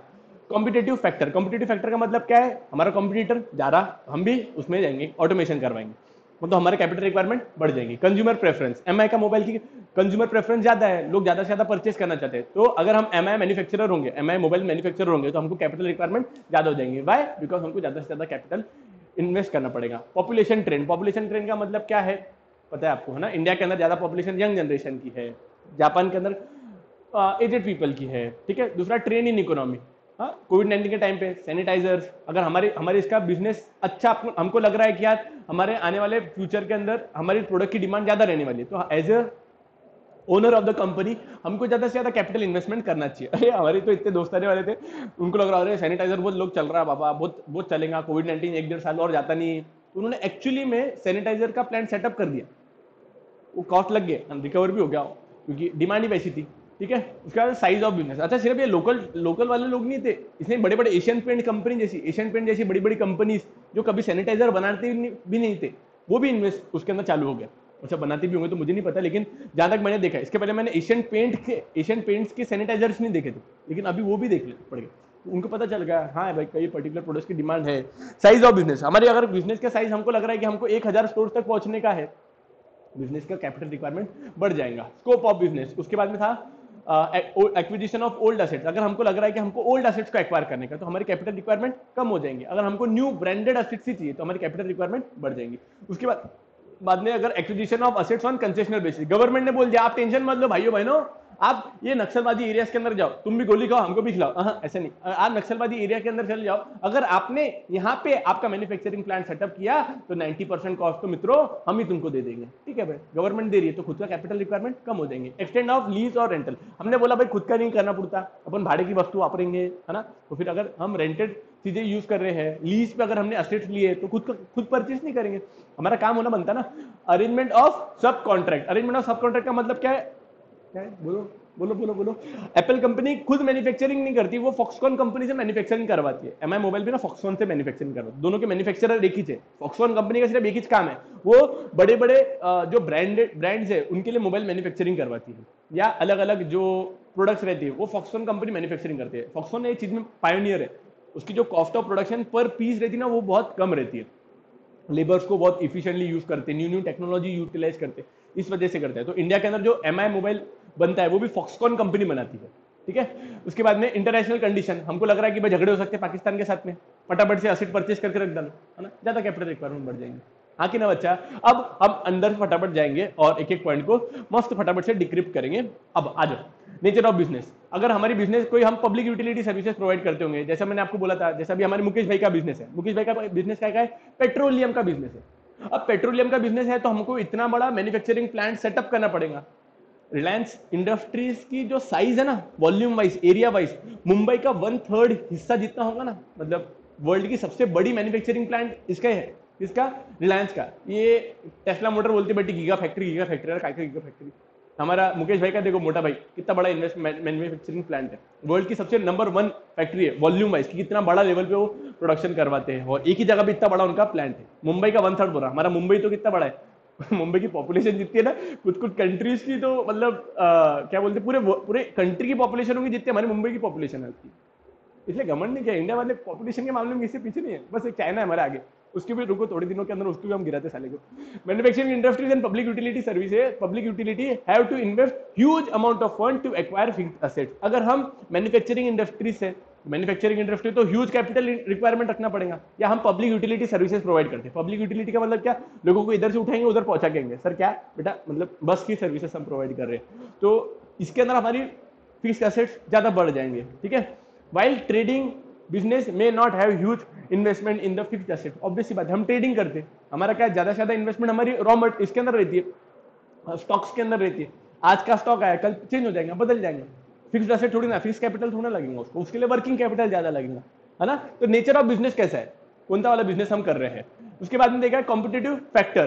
कॉम्पिटेटिव फैक्टर, कॉम्पिटेटिव फैक्टर का मतलब क्या है, हमारा कॉम्पिटिटर ज्यादा, हम भी उसमें जाएंगे, ऑटोमेशन करवाएंगे, मतलब हमारे कैपिटल रिक्वायरमेंट बढ़ जाएगी। कंज्यूमर प्रेफरेंस, एमआई का मोबाइल की कंज्यूमर प्रेफरेंस ज्यादा है, लोग ज्यादा से ज्यादा परचेस करना चाहते हैं, तो अगर हम एमआई मैन्युफैक्चरर होंगे, एमआई मोबाइल मैन्युफैक्चरर होंगे, तो हमको कैपिटल रिक्वायरमेंट ज्यादा हो जाएंगे। व्हाई? बिकॉज हमको ज्यादा से ज्यादा कैपिटल इन्वेस्ट करना पड़ेगा। पॉपुलेशन ट्रेंड, पॉपुलेशन ट्रेंड का मतलब क्या है पता है आपको, है ना, इंडिया के अंदर ज्यादा पॉपुलेशन यंग जनरेशन की है, जापान के अंदर एजेड पीपल की है, ठीक है। दूसरा ट्रेंड इन इकोनॉमी, हाँ कोविड-19 के टाइम पे सैनिटाइजर्स, अगर हमारे इसका बिजनेस अच्छा हमको लग रहा है कि यार हमारे आने वाले फ्यूचर के अंदर हमारी प्रोडक्ट की डिमांड ज्यादा रहने वाली है, तो as a owner of the company हमको ज्यादा से ज्यादा कैपिटल इन्वेस्टमेंट करना चाहिए। अरे हमारे तो इतने दोस्त आने वाले थे, उनको लग रहा है सैनिटाइजर बहुत लोग चल रहा है बाबा, बहुत बहुत चलेगा, कोविड-19 1-1.5 साल और जाता नहीं, तो उन्होंने एक्चुअली में सैनिटाइजर का प्लांट सेटअप कर दिया, वो कॉस्ट लग गया, रिकवर भी हो गया क्योंकि डिमांड ही वैसी थी, ठीक है। उसके बाद साइज ऑफ बिजनेस, अच्छा सिर्फ ये लोकल वाले लोग नहीं थे, इसमें बड़े बड़े एशियन पेंट कंपनी जैसी बड़ी बड़ी कंपनीज जो कभी सैनिटाइजर बनाते भी नहीं थे, वो भी इन्वेस्ट उसके अंदर चालू हो गया। अच्छा बनाते भी होंगे तो मुझे नहीं पता, लेकिन जहां तक मैंने देखा, इसके पहले मैंने एशियन पेंट्स के सैनिटाइजर्स नहीं देखे थे, लेकिन अभी वो भी देख पड़ गए, उनको पता चल गया हाँ भाई कई पर्टिकुलर प्रोडक्ट्स की डिमांड है। साइज ऑफ बिजनेस, हमारे अगर बिजनेस का साइज हमको लग रहा है कि हमको 1000 स्टोर तक पहुंचने का है, बिजनेस का कैपिटल रिक्वायरमेंट बढ़ जाएगा। स्कोप ऑफ बिजनेस, उसके बाद में था एक्विजिशन ऑफ ओल्ड एसेट्स, अगर हमको लग रहा है कि हमको ओल्ड एसेट्स को एक्वायर करने का, तो हमारी कैपिटल रिक्वायरमेंट कम हो जाएंगे। अगर हमको न्यू ब्रांडेड एसेट्स ही चाहिए तो हमारी कैपिटल रिक्वायरमेंट बढ़ जाएंगी। उसके बाद में अगर acquisition of assets on concessional basis, government ने बोल दिया आप टेंशन मत लो भाइयों बहनों, आप ये नक्सलवादी एरियाज के अंदर जाओ, तुम भी गोली खाओ हमको भी खिलाओ, ऐसे नहीं, आप नक्सलवादी एरिया के अंदर चले जाओ, अगर आपने यहाँ पे आपका मैन्युफैक्चरिंग प्लांट सेटअप किया तो 90% कॉस्ट तो मित्रों हम ही तुमको दे देंगे, ठीक है भाई, गवर्नमेंट दे रही है तो खुद का कैपिटल रिक्वायरमेंट कम हो जाएंगे। एक्सटेंड ऑफ लीज और रेंटल, हमने बोला भाई खुद का नहीं करना पड़ता, अपन भाड़े की वस्तु वापरेंगे, है ना, तो फिर अगर हम रेंटेड चीजें यूज कर रहे हैं, लीज पे अगर हमने एसेट्स लिए तो खुद परचेज नहीं करेंगे, हमारा काम होना बनता ना। अरेंजमेंट ऑफ सब कॉन्ट्रैक्ट, अरेंजमेंट ऑफ सब कॉन्ट्रैक्ट का मतलब क्या है बोलो बोलो बोलो बोलो। एप्पल कंपनी खुद मैन्युफैक्चरिंग नहीं करती, वो फॉक्सकॉन कंपनी से मैन्युफैक्चरिंग करवाती है। एमआई मोबाइल भी ना फॉक्सकॉन से मैन्युफैक्चरिंग करवाती है, दोनों के मैन्युफैक्चरर एक ही थे। फॉक्सकॉन कंपनी का सिर्फ एक ही काम है, वो बड़े बड़े जो ब्रांड्स है उनके लिए मोबाइल मैन्युफैक्चरिंग करवाती है, या अलग अलग जो प्रोडक्ट्स रहती है वो फॉक्सकॉन कंपनी मैन्युफैक्चरिंग करती है। फॉक्सकॉन एक चीज में पायोनियर है, उसकी जो कॉस्ट ऑफ प्रोडक्शन पर पीस रहती है ना वो बहुत कम रहती है, लेबर्स को बहुत इफिशिएंटली यूज करते, न्यू टेक्नोलॉजी यूटिलाइज करते, इस वजह से करते हैं। तो इंडिया के अंदर जो एमआई मोबाइल बनता है वो भी फॉक्सकॉन कंपनी बनाती है, ठीक है। उसके बाद में इंटरनेशनल कंडीशन, हमको लग रहा है कि भाई झगड़े हो सकते हैं पाकिस्तान के साथ में, फटाफट से एसेट परचेज करके रख डालो, है ना, ज्यादा कैपिटल रिक्वायरमेंट बढ़ जाएंगे, हाँ कि ना बच्चा। अब हम अंदर फटाफट जाएंगे और एक एक पॉइंट को मस्त फटाफट से डिक्रिप्ट करेंगे। अब आ जाओ नेचर ऑफ बिजनेस, अगर हमारी बिजनेस कोई हम पब्लिक यूटिलिटी सर्विसेज प्रोवाइड करते होंगे, जैसा मैंने आपको बोला था, जैसा भी हमारे मुकेश भाई का बिजनेस है, मुकेश भाई का बिजनेस क्या है, पेट्रोलियम का बिजनेस है। अब पेट्रोलियम का बिजनेस है तो हमको इतना बड़ा मैन्युफैक्चरिंग प्लांट सेटअप करना पड़ेगा। रिलायंस इंडस्ट्रीज की जो साइज है ना, volume wise, area wise, Mumbai का 1/3 हिस्सा जितना होगा ना, मतलब वर्ल्ड की सबसे बड़ी मैन्युफैक्चरिंग प्लांट इसका है, इसका रिलायंस का। ये टेस्ला मोटर बोलती बेटी गीगा फैक्ट्री गीगा फैक्ट्री, हमारा मुकेश भाई का देखो मोटा भाई कितना बड़ा मैन्युफैक्चरिंग प्लांट है, वर्ल्ड की सबसे नंबर 1 फैक्ट्री है वॉल्यूम वाइज, कितना बड़ा लेवल पे वो प्रोडक्शन करवाते हैं, और एक ही जगह पे इतना बड़ा उनका प्लांट है। मुंबई का 1/3 बोला, हमारा मुंबई तो कितना बड़ा है, मुंबई की पॉपुलेशन जितनी है ना कुछ कुछ कंट्रीज की, तो मतलब क्या बोलते हैं, पूरे पूरे कंट्री की पॉपुलेशन होगी जितनी हमारी मुंबई की पॉपुलेशन है उसकी। इसलिए घमंड नहीं किया, इंडिया वाले पॉपुलेशन के मामले में इससे पीछे नहीं है, बस एक चाइना है हमारे आगे। उसके भी रुको, थोड़े दिनों के अंदर उसको भी हम गिराते साले को। Manufacturing industries and public utility services, public utility have to invest huge amount of fund to acquire fixed assets. अगर हम मैन्युफैक्चरिंग इंडस्ट्री से, मैन्युफैक्चरिंग इंडस्ट्री तो ह्यूज कैपिटल रिक्वायरमेंट रखना पड़ेगा। या हम पब्लिक यूटिलिटी सर्विसेज प्रोवाइड करते हैं। पब्लिक यूटिलिटी का मतलब क्या, लोगों को इधर से उठाएंगे उधर पहुंचाएंगे। सर क्या बेटा, मतलब बस की सर्विसेज हम प्रोवाइड कर रहे हैं, तो इसके अंदर हमारी फिक्स्ड एसेट्स ज्यादा बढ़ जाएंगे, ठीक है। वाइल ट्रेडिंग बिजनेस में not have huge investment in the fixed asset, obvious सी बात है, हम ट्रेडिंग करते हैं, हमारा क्या ज्यादा से ज्यादा इन्वेस्टमेंट हमारी रॉ मटेरियल इसके अंदर रहती है, स्टॉक्स के अंदर रहती है। आज का स्टॉक आया कल चेंज हो जाएगा, बदल जाएंगे। फिक्स्ड एसेट थोड़ी ना, फिक्स कैपिटल थोड़ा लगेगा उसको, उसके लिए वर्किंग कैपिटल ज्यादा लगेगा, है ना। तो नेचर ऑफ बिजनेस कैसा है, कौन सा वाला बिजनेस हम कर रहे हैं। उसके बाद में देखा competitive factor,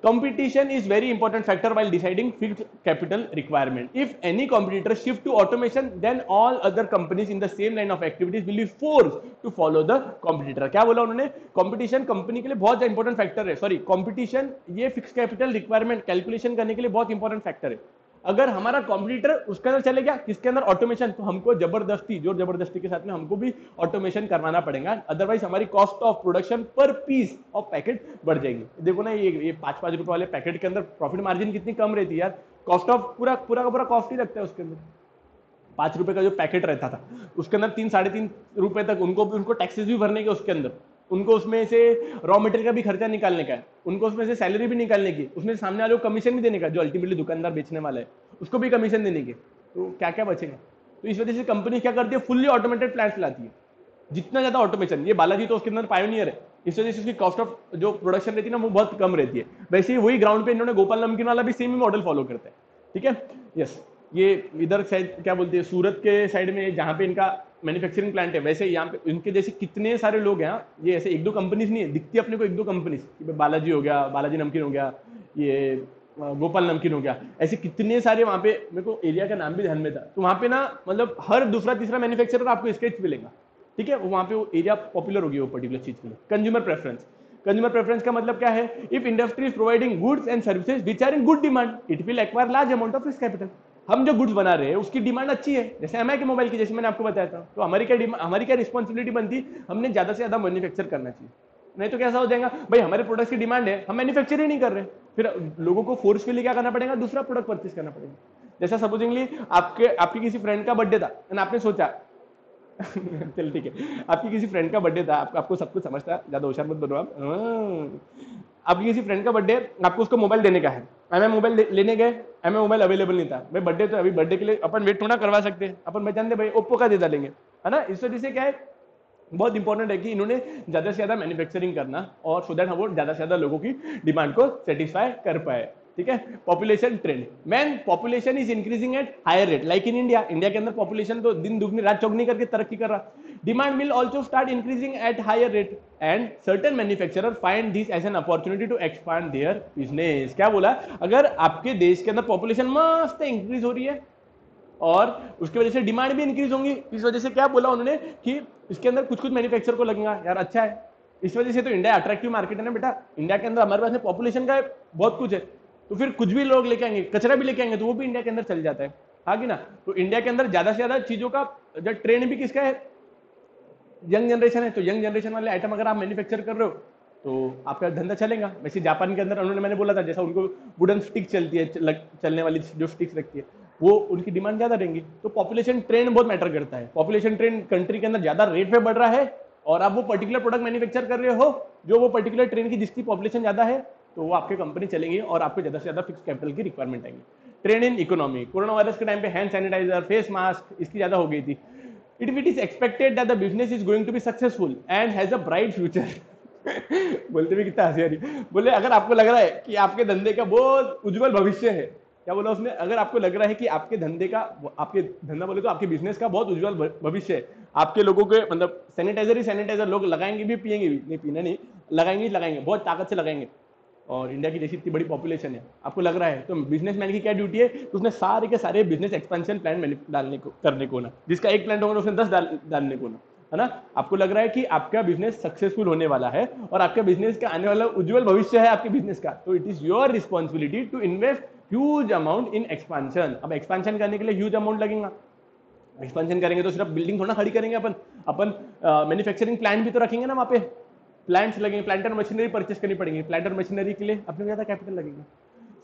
competition is very important factor while deciding fixed capital requirement. If any competitor shift to automation then all other companies in the same line of activities will be forced to follow the competitor. क्या बोला उन्होंने, competition company के लिए बहुत important factor है, sorry competition ये fix capital requirement calculation करने के लिए बहुत इंपॉर्टेंट फैक्टर है। अगर हमारा कॉम्पिटिटर उसके अंदर चले गया, किसके अंदर, ऑटोमेशन, तो हमको जबरदस्ती जोर जबरदस्ती के साथ में हमको भी ऑटोमेशन करवाना पड़ेगा, अदरवाइज हमारी कॉस्ट ऑफ प्रोडक्शन पर पीस ऑफ पैकेट बढ़ जाएगी। देखो ना ये 5-5 रुपए वाले पैकेट के अंदर प्रॉफिट मार्जिन कितनी कम रहती है यार, कॉस्ट ऑफ पूरा पूरा का पूरा कॉस्ट ही लगता है उसके अंदर। 5 रुपए का जो पैकेट रहता था उसके अंदर 3-3.5 रुपए तक उनको टैक्सेस भी भरने के, उसके अंदर उनको उसमें से रॉ मटेरियल का भी खर्चा निकालने का है, उनको उसमें से सैलरी भी निकालने की, उसमें सामने वाले को कमीशन भी देने का, जो अल्टीमेटली दुकानदार बेचने वाला है उसको भी कमीशन देने की, तो क्या क्या बचेगा। तो इस वजह से कंपनी क्या करती है, फुल्ली ऑटोमेटेड प्लांट्स लाती है। जितना ज्यादा ऑटोमेशन, ये बालाजी तो उसके अंदर पायोनियर है, इस वजह से उसकी कॉस्ट ऑफ जो प्रोडक्शन रहती है ना वो बहुत कम रहती है। वैसे ही वही ग्राउंड पे इन्होंने गोपाल नमकीन वाला भी सेम ही मॉडल फॉलो करता है, ठीक है। यस, ये इधर साइड क्या बोलते हैं, सूरत के साइड में जहां पे इनका मैन्युफैक्चरिंग प्लांट है, वैसे यहाँ पे इनके जैसे कितने सारे लोग हैं। ये ऐसे 1-2 कंपनीज नहीं है, दिखती है अपने को 1-2 कंपनीज, बालाजी हो गया, बालाजी नमकीन हो गया, ये गोपाल नमकीन हो गया, ऐसे कितने सारे वहां पे, मेरे को एरिया का नाम भी ध्यान में था, तो वहां पे ना मतलब हर दूसरा तीसरा मैन्युफैक्चरर आपको इसके मिलेगा, ठीक है। वहां पे वो एरिया पॉपुलर होगी वो पर्टिकुलर चीज के लिए। कंज्यूमर प्रेफरेंस, कंज्यूमर प्रेफरेंस का मतलब क्या है, if industry is providing goods and services which are in good demand it will acquire large amount of fixed capital. हम जो गुड्स बना रहे हैं उसकी डिमांड अच्छी है, जैसे एमआई के मोबाइल की, जैसे मैंने आपको बताया था, तो हमारी क्या रिस्पॉन्सिबिलिटी बनती, हमने ज्यादा से ज्यादा मैन्युफैक्चर करना चाहिए। नहीं तो कैसा हो जाएगा भाई, हमारे प्रोडक्ट्स की डिमांड है, हम मैन्युफैक्चर ही नहीं कर रहे, फिर लोगों को फोर्सफुली क्या करना पड़ेगा, दूसरा प्रोडक्ट परचेज करना पड़ेगा। जैसा सपोजिंगली आपके किसी फ्रेंड का बर्थडे था एंड आपने सोचा चल ठीक है, आपकी किसी फ्रेंड का बर्थडे था, आपको सब कुछ समझता है, ज्यादा होशियार मत बनो आप। आपकी किसी फ्रेंड का बर्थडे, आपको उसको मोबाइल देने का है, एमआई मोबाइल लेने गए, एमआई मोबाइल अवेलेबल नहीं था। भाई बर्थडे तो अभी, बर्थडे के लिए अपन वेट थोड़ा करवा सकते हैं, अपन पहचान दे भाई ओप्पो का दे डालेंगे, है ना। इस वजह से क्या है, बहुत इंपॉर्टेंट है कि इन्होंने ज्यादा से ज्यादा मैन्युफैक्चरिंग करना, और सो दैट वो ज्यादा से ज्यादा लोगों की डिमांड को सेटिस्फाई कर पाए, ठीक है। Population trend, man population is increasing at higher rate like in India. India के अंदर पॉपुलेशन तो दिन दुगनी रात चौगनी करके तरक्की कर रहा। Demand will also start increasing at higher rate and certain manufacturer find this as an opportunity to expand their business. क्या बोला, अगर आपके देश के अंदर पॉपुलेशन मस्त इंक्रीज हो रही है और उसकी वजह से डिमांड भी इंक्रीज होंगी, इस वजह से क्या बोला उन्होंने कि इसके अंदर कुछ कुछ मैन्युफैक्चर को लगेगा, यार अच्छा है। इस वजह से तो इंडिया अट्रैक्टिव मार्केट है ना बेटा। इंडिया के अंदर हमारे पास में पॉपुलेशन का बहुत कुछ है, तो फिर कुछ भी लोग लेके आएंगे, कचरा भी लेके आएंगे, तो वो भी इंडिया के अंदर चल जाता है, हाँ कि ना। तो इंडिया के अंदर ज्यादा से ज्यादा चीजों का जो ट्रेंड भी किसका है, यंग जनरेशन है। तो यंग जनरेशन वाले आइटम अगर आप मैन्युफैक्चर कर रहे हो तो आपका धंधा चलेगा। वैसे जापान के अंदर उन्होंने, मैंने बोला था, जैसा उनको वुडन स्टिक चलती है, चलने वाली जो स्टिक्स रखती है, वो उनकी डिमांड ज्यादा रहेंगी। तो पॉपुलेशन ट्रेंड बहुत मैटर करता है। पॉपुलेशन ट्रेंड कंट्री के अंदर ज्यादा रेट पे बढ़ रहा है और आप वो पर्टिकुलर प्रोडक्ट मैन्युफैक्चर कर रहे हो जो वो पर्टिकुलर ट्रेंड की जिसकी पॉपुलेशन ज्यादा है, तो वो आपकी कंपनी चलेगी और आपको ज्यादा से ज्यादा फिक्स कैपिटल की रिक्वायरमेंट आएगी। Trend in economy, corona virus के टाइम पे हैंड सैनिटाइजर, फेस मास्क इसकी ज्यादा हो गई थी। It is expected that the business is going to be successful and has a bright future. बोलते भी कितना हंसी आ रही। बोले अगर आपको लग रहा है कि आपके धंधे का बहुत उज्जवल भविष्य है, क्या बोला उसने, अगर आपको लग रहा है कि आपके धंधे का, आपके धंधा बोले तो आपके बिजनेस का बहुत उज्जवल भविष्य है, आपके लोगों के मतलब सैनिटाइजर ही सैनिटाइजर लोग लगाएंगे भी पिएंगे भी, नहीं पीना नहीं, लगाएंगे बहुत ताकत से लगाएंगे। और इंडिया की जैसी इतनी बड़ी पॉपुलेशन है, आपको लग रहा है, तो बिजनेसमैन की क्या ड्यूटी है, तो उसने सारे के सारे बिजनेस एक्सपेंशन प्लान डालने को करने को ना, जिसका एक प्लान होगा उसने 10 डालने को ना, है ना? आपको लग रहा है कि आपका बिजनेस सक्सेसफुल होने वाला है और आपका बिजनेस का आने वाला उज्जवल भविष्य है आपके बिजनेस का, तो it is your responsibility to invest huge amount in expansion. अब एक्सपांशन करने के लिए ह्यूज अमाउंट लगेगा। एक्सपेंशन करेंगे तो सिर्फ बिल्डिंग थोड़ा खड़ी करेंगे अपन अपन मैन्युफैक्चरिंग प्लांट भी तो रखेंगे ना वहाँ पे, प्लांट्स लगेंगे, प्लांट और मशीनरी परचेस करनी पड़ेगी, प्लांट और मशीनरी के लिए अपने ज्यादा कैपिटल लगेगा।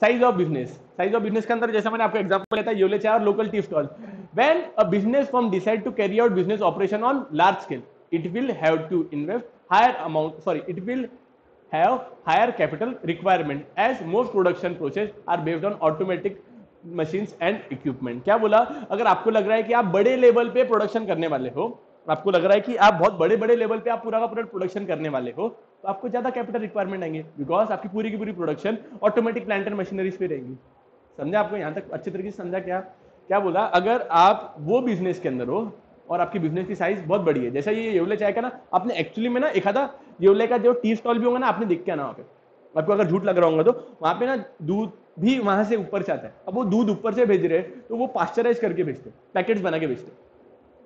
Size of business, size of business के अंदर जैसा मैंने आपको एग्जांपल लेता है योले चाय और local tea stall. When a business firm decide to carry out business operation on large scale, it will have to invest higher amount, sorry it will have higher capital requirement as most production process are based on automatic machines and equipment। क्या बोला, अगर आपको लग रहा है कि आप बड़े लेवल पे प्रोडक्शन करने वाले हो, आपको लग रहा है कि आप बहुत बड़े बड़े लेवल पे आप पूरा का पूरा प्रोडक्शन करने वाले हो, तो आपको ज्यादा कैपिटल रिक्वायरमेंट आएंगे, बिकॉज आपकी पूरी की पूरी production automatic plant and machineries पे रहेगी। समझा आपको यहाँ तक अच्छी तरीके से समझा? क्या क्या बोला, अगर आप वो बिजनेस के अंदर हो और आपकी बिजनेस की साइज बहुत बड़ी है, जैसा ये येवले चाय का ना, आपने एक्चुअली में ना एक आधा येवले का जो टी स्टॉल भी होगा ना, आपने देख के आना वहाँ पे, आपको अगर झूठ लग रहा होगा तो वहाँ पे ना दूध भी वहां से ऊपर से आता है। अब वो दूध ऊपर से भेज रहे हैं तो वो पास्चराइज करके भेजते, पैकेट्स बना के भेजते।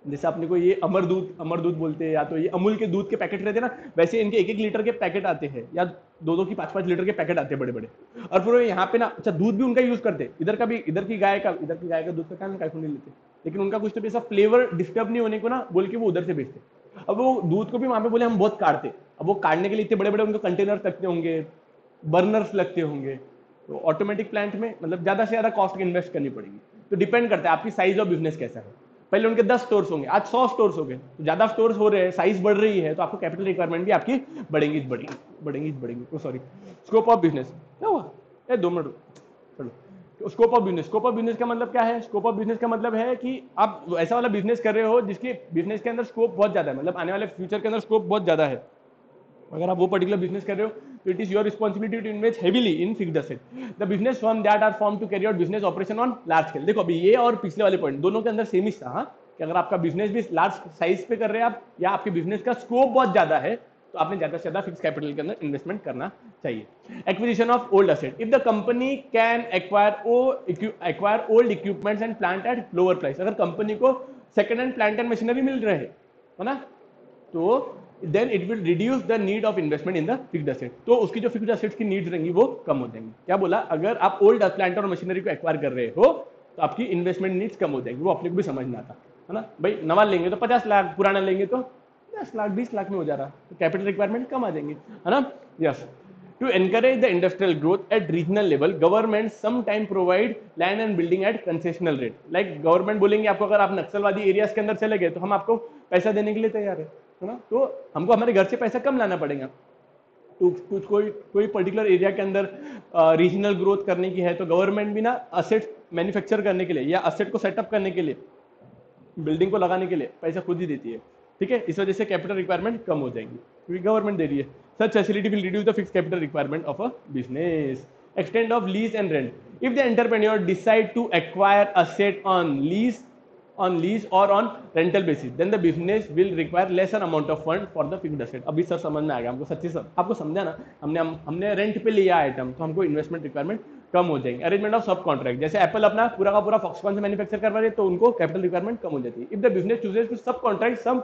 जैसे आपने को ये अमर दूध बोलते हैं या तो ये अमूल के दूध के पैकेट रहते हैं ना, वैसे इनके 1-1 लीटर के पैकेट आते हैं या 2-2 की 5-5 लीटर के पैकेट आते हैं बड़े बड़े। और फिर यहाँ पे ना, अच्छा दूध भी उनका यूज करते हैं, इधर भी इधर की गाय का दूध का काम नहीं लेते, लेकिन उनका कुछ तो ऐसा फ्लेवर डिस्टर्ब नहीं होने को ना बोल के वो उधर से बेचते। अब वो दूध को भी वहां पे बोले हम बहुत काटते, अब वो काटने के लिए इतने बड़े बड़े उनको कंटेनर लगते होंगे, बर्नर्स लगते होंगे, तो ऑटोमेटिक प्लांट में मतलब ज्यादा से ज्यादा कॉस्ट इन्वेस्ट करनी पड़ेगी। तो डिपेंड करता है आपकी साइज ऑफ बिजनेस कैसा है। पहले उनके 10 स्टोर्स होंगे, आज 100 स्टोर्स हो गए, तो ज्यादा स्टोर्स हो रहे हैं, साइज बढ़ रही है, तो आपको कैपिटल रिक्वायरमेंट भी आपकी बढ़ेंगी। सॉरी, स्कोप ऑफ बिजनेस क्या हुआ, 2 मिनट चलो। स्कोप ऑफ बिजनेस का मतलब क्या है? स्कोप ऑफ बिजनेस का मतलब है कि आप ऐसा वाला बिजनेस कर रहे हो जिसके बिजनेस के अंदर स्कोप बहुत ज्यादा है, मतलब आने वाले फ्यूचर के अंदर स्कोप बहुत ज्यादा है। अगर आप वो पर्टिकुलर बिजनेस कर रहे हो तो it is your responsibility to invest heavily in fixed asset. The business firm that are form to carry out business operation on large scale. देखो अभी ये और पिछले वाले पॉइंट दोनों के अंदर सेम ही था, हाँ? कि अगर आपका बिजनेस भी लार्ज साइज पे कर रहे हैं आप, या आपके बिजनेस का स्कोप बहुत ज्यादा है, तो आपने ज्यादा से ज्यादा फिक्स कैपिटल के अंदर इन्वेस्टमेंट करना चाहिए। Acquisition of old asset, if the company can acquire old equipments and plant at lower price. अगर कंपनी को second hand plant and machinery मिल रहे हैं, है ना, तो then it will reduce the need of investment in the fixed asset। तो उसकी जो फिक्स्ड एसेट्स की नीड्स रहेंगी वो कम हो जाएंगी। क्या बोला, अगर आप ओल्ड प्लांट और मशीनरी को एक्वायर कर रहे हो तो आपकी इन्वेस्टमेंट नीड्स कम हो जाएंगी। वो अपने को भी समझना आता है ना भाई, नवा लेंगे तो 50 लाख, पुराना लेंगे तो 10 लाख 20 लाख में हो जा रहा, तो कैपिटल रिक्वायरमेंट कम आ जाएंगी, है ना। Yes, to encourage the industrial growth at regional level, government some time provide land and building at concessional rate. Like government बोलेंगे आपको, अगर आप नक्सलवादी एरियाज के अंदर चले गए तो हम आपको पैसा देने के लिए तैयार है ना, तो हमको हमारे घर से पैसा कम लाना पड़ेगा। तो कुछ कोई पर्टिकुलर एरिया के अंदर रीजनल ग्रोथ करने की है तो गवर्नमेंट भी ना असेट मैन्युफैक्चर करने के लिए या असेट को सेटअप करने के लिए, बिल्डिंग को लगाने के लिए पैसा खुद ही देती है, ठीक है। इस वजह से कैपिटल रिक्वायरमेंट कम हो जाएगी क्योंकि गवर्नमेंट दे रही है। Such facility will reduce the fixed capital requirement of a business. Extend of lease and rent, if the entrepreneur decide to acquire asset on lease or on rental basis, then the business will require lesser amount of fund for the fixed asset। अभी sir समझ में आ गया हमको, सच्ची sir आपको समझा ना, हमने रेंट पे लिया आइटम तो हमको इन्वेस्टमेंट रिक्वायरमेंट कम हो जाएंगे। अरेंजमेंट ऑफ सब कॉन्ट्रैक्ट, जैसे एप्पल अपना पूरा का पूरा फॉक्सकॉन से मैन्युफैक्चर करवा रहे तो उनको कैपिटल रिक्वायरमेंट कम हो जाती है। If the business chooses to sub contract some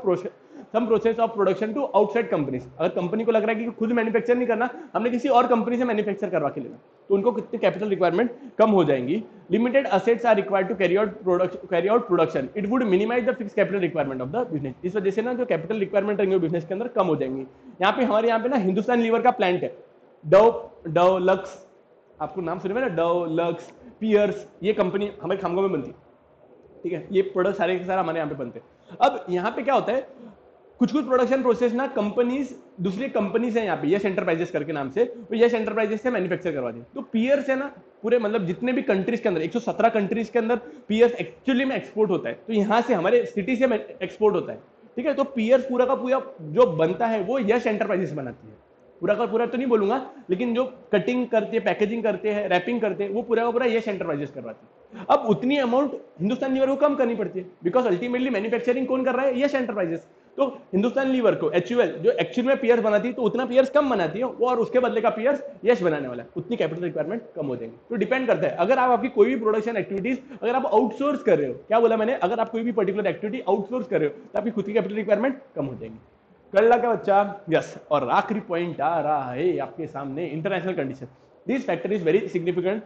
process of production to outside companies, अगर कंपनी को लग रहा है कि खुद मैन्युफैक्चर नहीं करना, हमने किसी और कंपनी से मैन्युफैक्चर करवा के लेना, तो उनको कितनी कैपिटल रिक्वायरमेंट कम हो जाएंगी। Limited assets are required to carry out production, it would minimise the fixed capital requirement of the business. इस वजह से ना जो कैपिटल रिक्वायरमेंट रहेंगे बिजनेस के अंदर कम हो जाएंगी। हमारे यहाँ पे ना हिंदुस्तान लीवर का प्लांट है, डव लक्स, आपको नाम सुने ना, डव लक्स पियर्स, ये कंपनी हमारे खामगांव में बनती, ठीक है। ये प्रोडक्ट सारे के सारे हमारे यहाँ पे बनते हैं। अब यहाँ पे क्या होता है, कुछ प्रोडक्शन प्रोसेस ना कंपनीज, दूसरी कंपनीज है यहाँ पे यश एंटरप्राइजेस करके नाम से, तो यश एंटरप्राइजेस से मैन्युफैक्चर करवा दी। तो पियर्स है ना पूरे, मतलब जितने भी कंट्रीज के अंदर 117 कंट्रीज के अंदर पियर्स एक्चुअली में एक्सपोर्ट होता है, तो यहाँ से हमारे सिटी से एक्सपोर्ट होता है, ठीक है। तो पियर्स पूरा का पूरा जो बनता है वो यश एंटरप्राइजेस बनाती है, पूरा का पूरा तो नहीं बोलूंगा, लेकिन जो कटिंग करते हैं, पैकेजिंग करते हैं, रैपिंग करते हैं, वो पूरा का पूरा यश एंटरप्राइजेस करवाती है। अब उतनी अमाउंट हिंदुस्तान लीवर को कम करनी पड़ती है, बिकॉज अल्टीमेटली मैन्युफैक्चरिंग कौन कर रहा है, यश एंटरप्राइजेस। तो हिंदुस्तान लीवर को HUL जो एक्चुअल में पियर्स बनाती है तो उतना पियर्स कम बनाती है वो, और उसके बदले का पियर्स यश बनाने वाला है, उतनी कैपिटल रिक्वायरमेंट कम हो जाएंगी। तो डिपेंड करता है, अगर आप आपकी कोई भी प्रोडक्शन एक्टिविटीज अगर आप आउटसोर्स कर रहे हो, क्या बोला मैंने, अगर आप कोई भी पर्टिकुलर एक्टिविटी आउटसोर्स कर रहे हो तो आपकी खुद की कैपिटल रिक्वायरमेंट कम हो जाएगी। कर ला क्या बच्चा? यस। और आखिरी पॉइंट आ रहा है आपके सामने, international condition. This factor is very significant,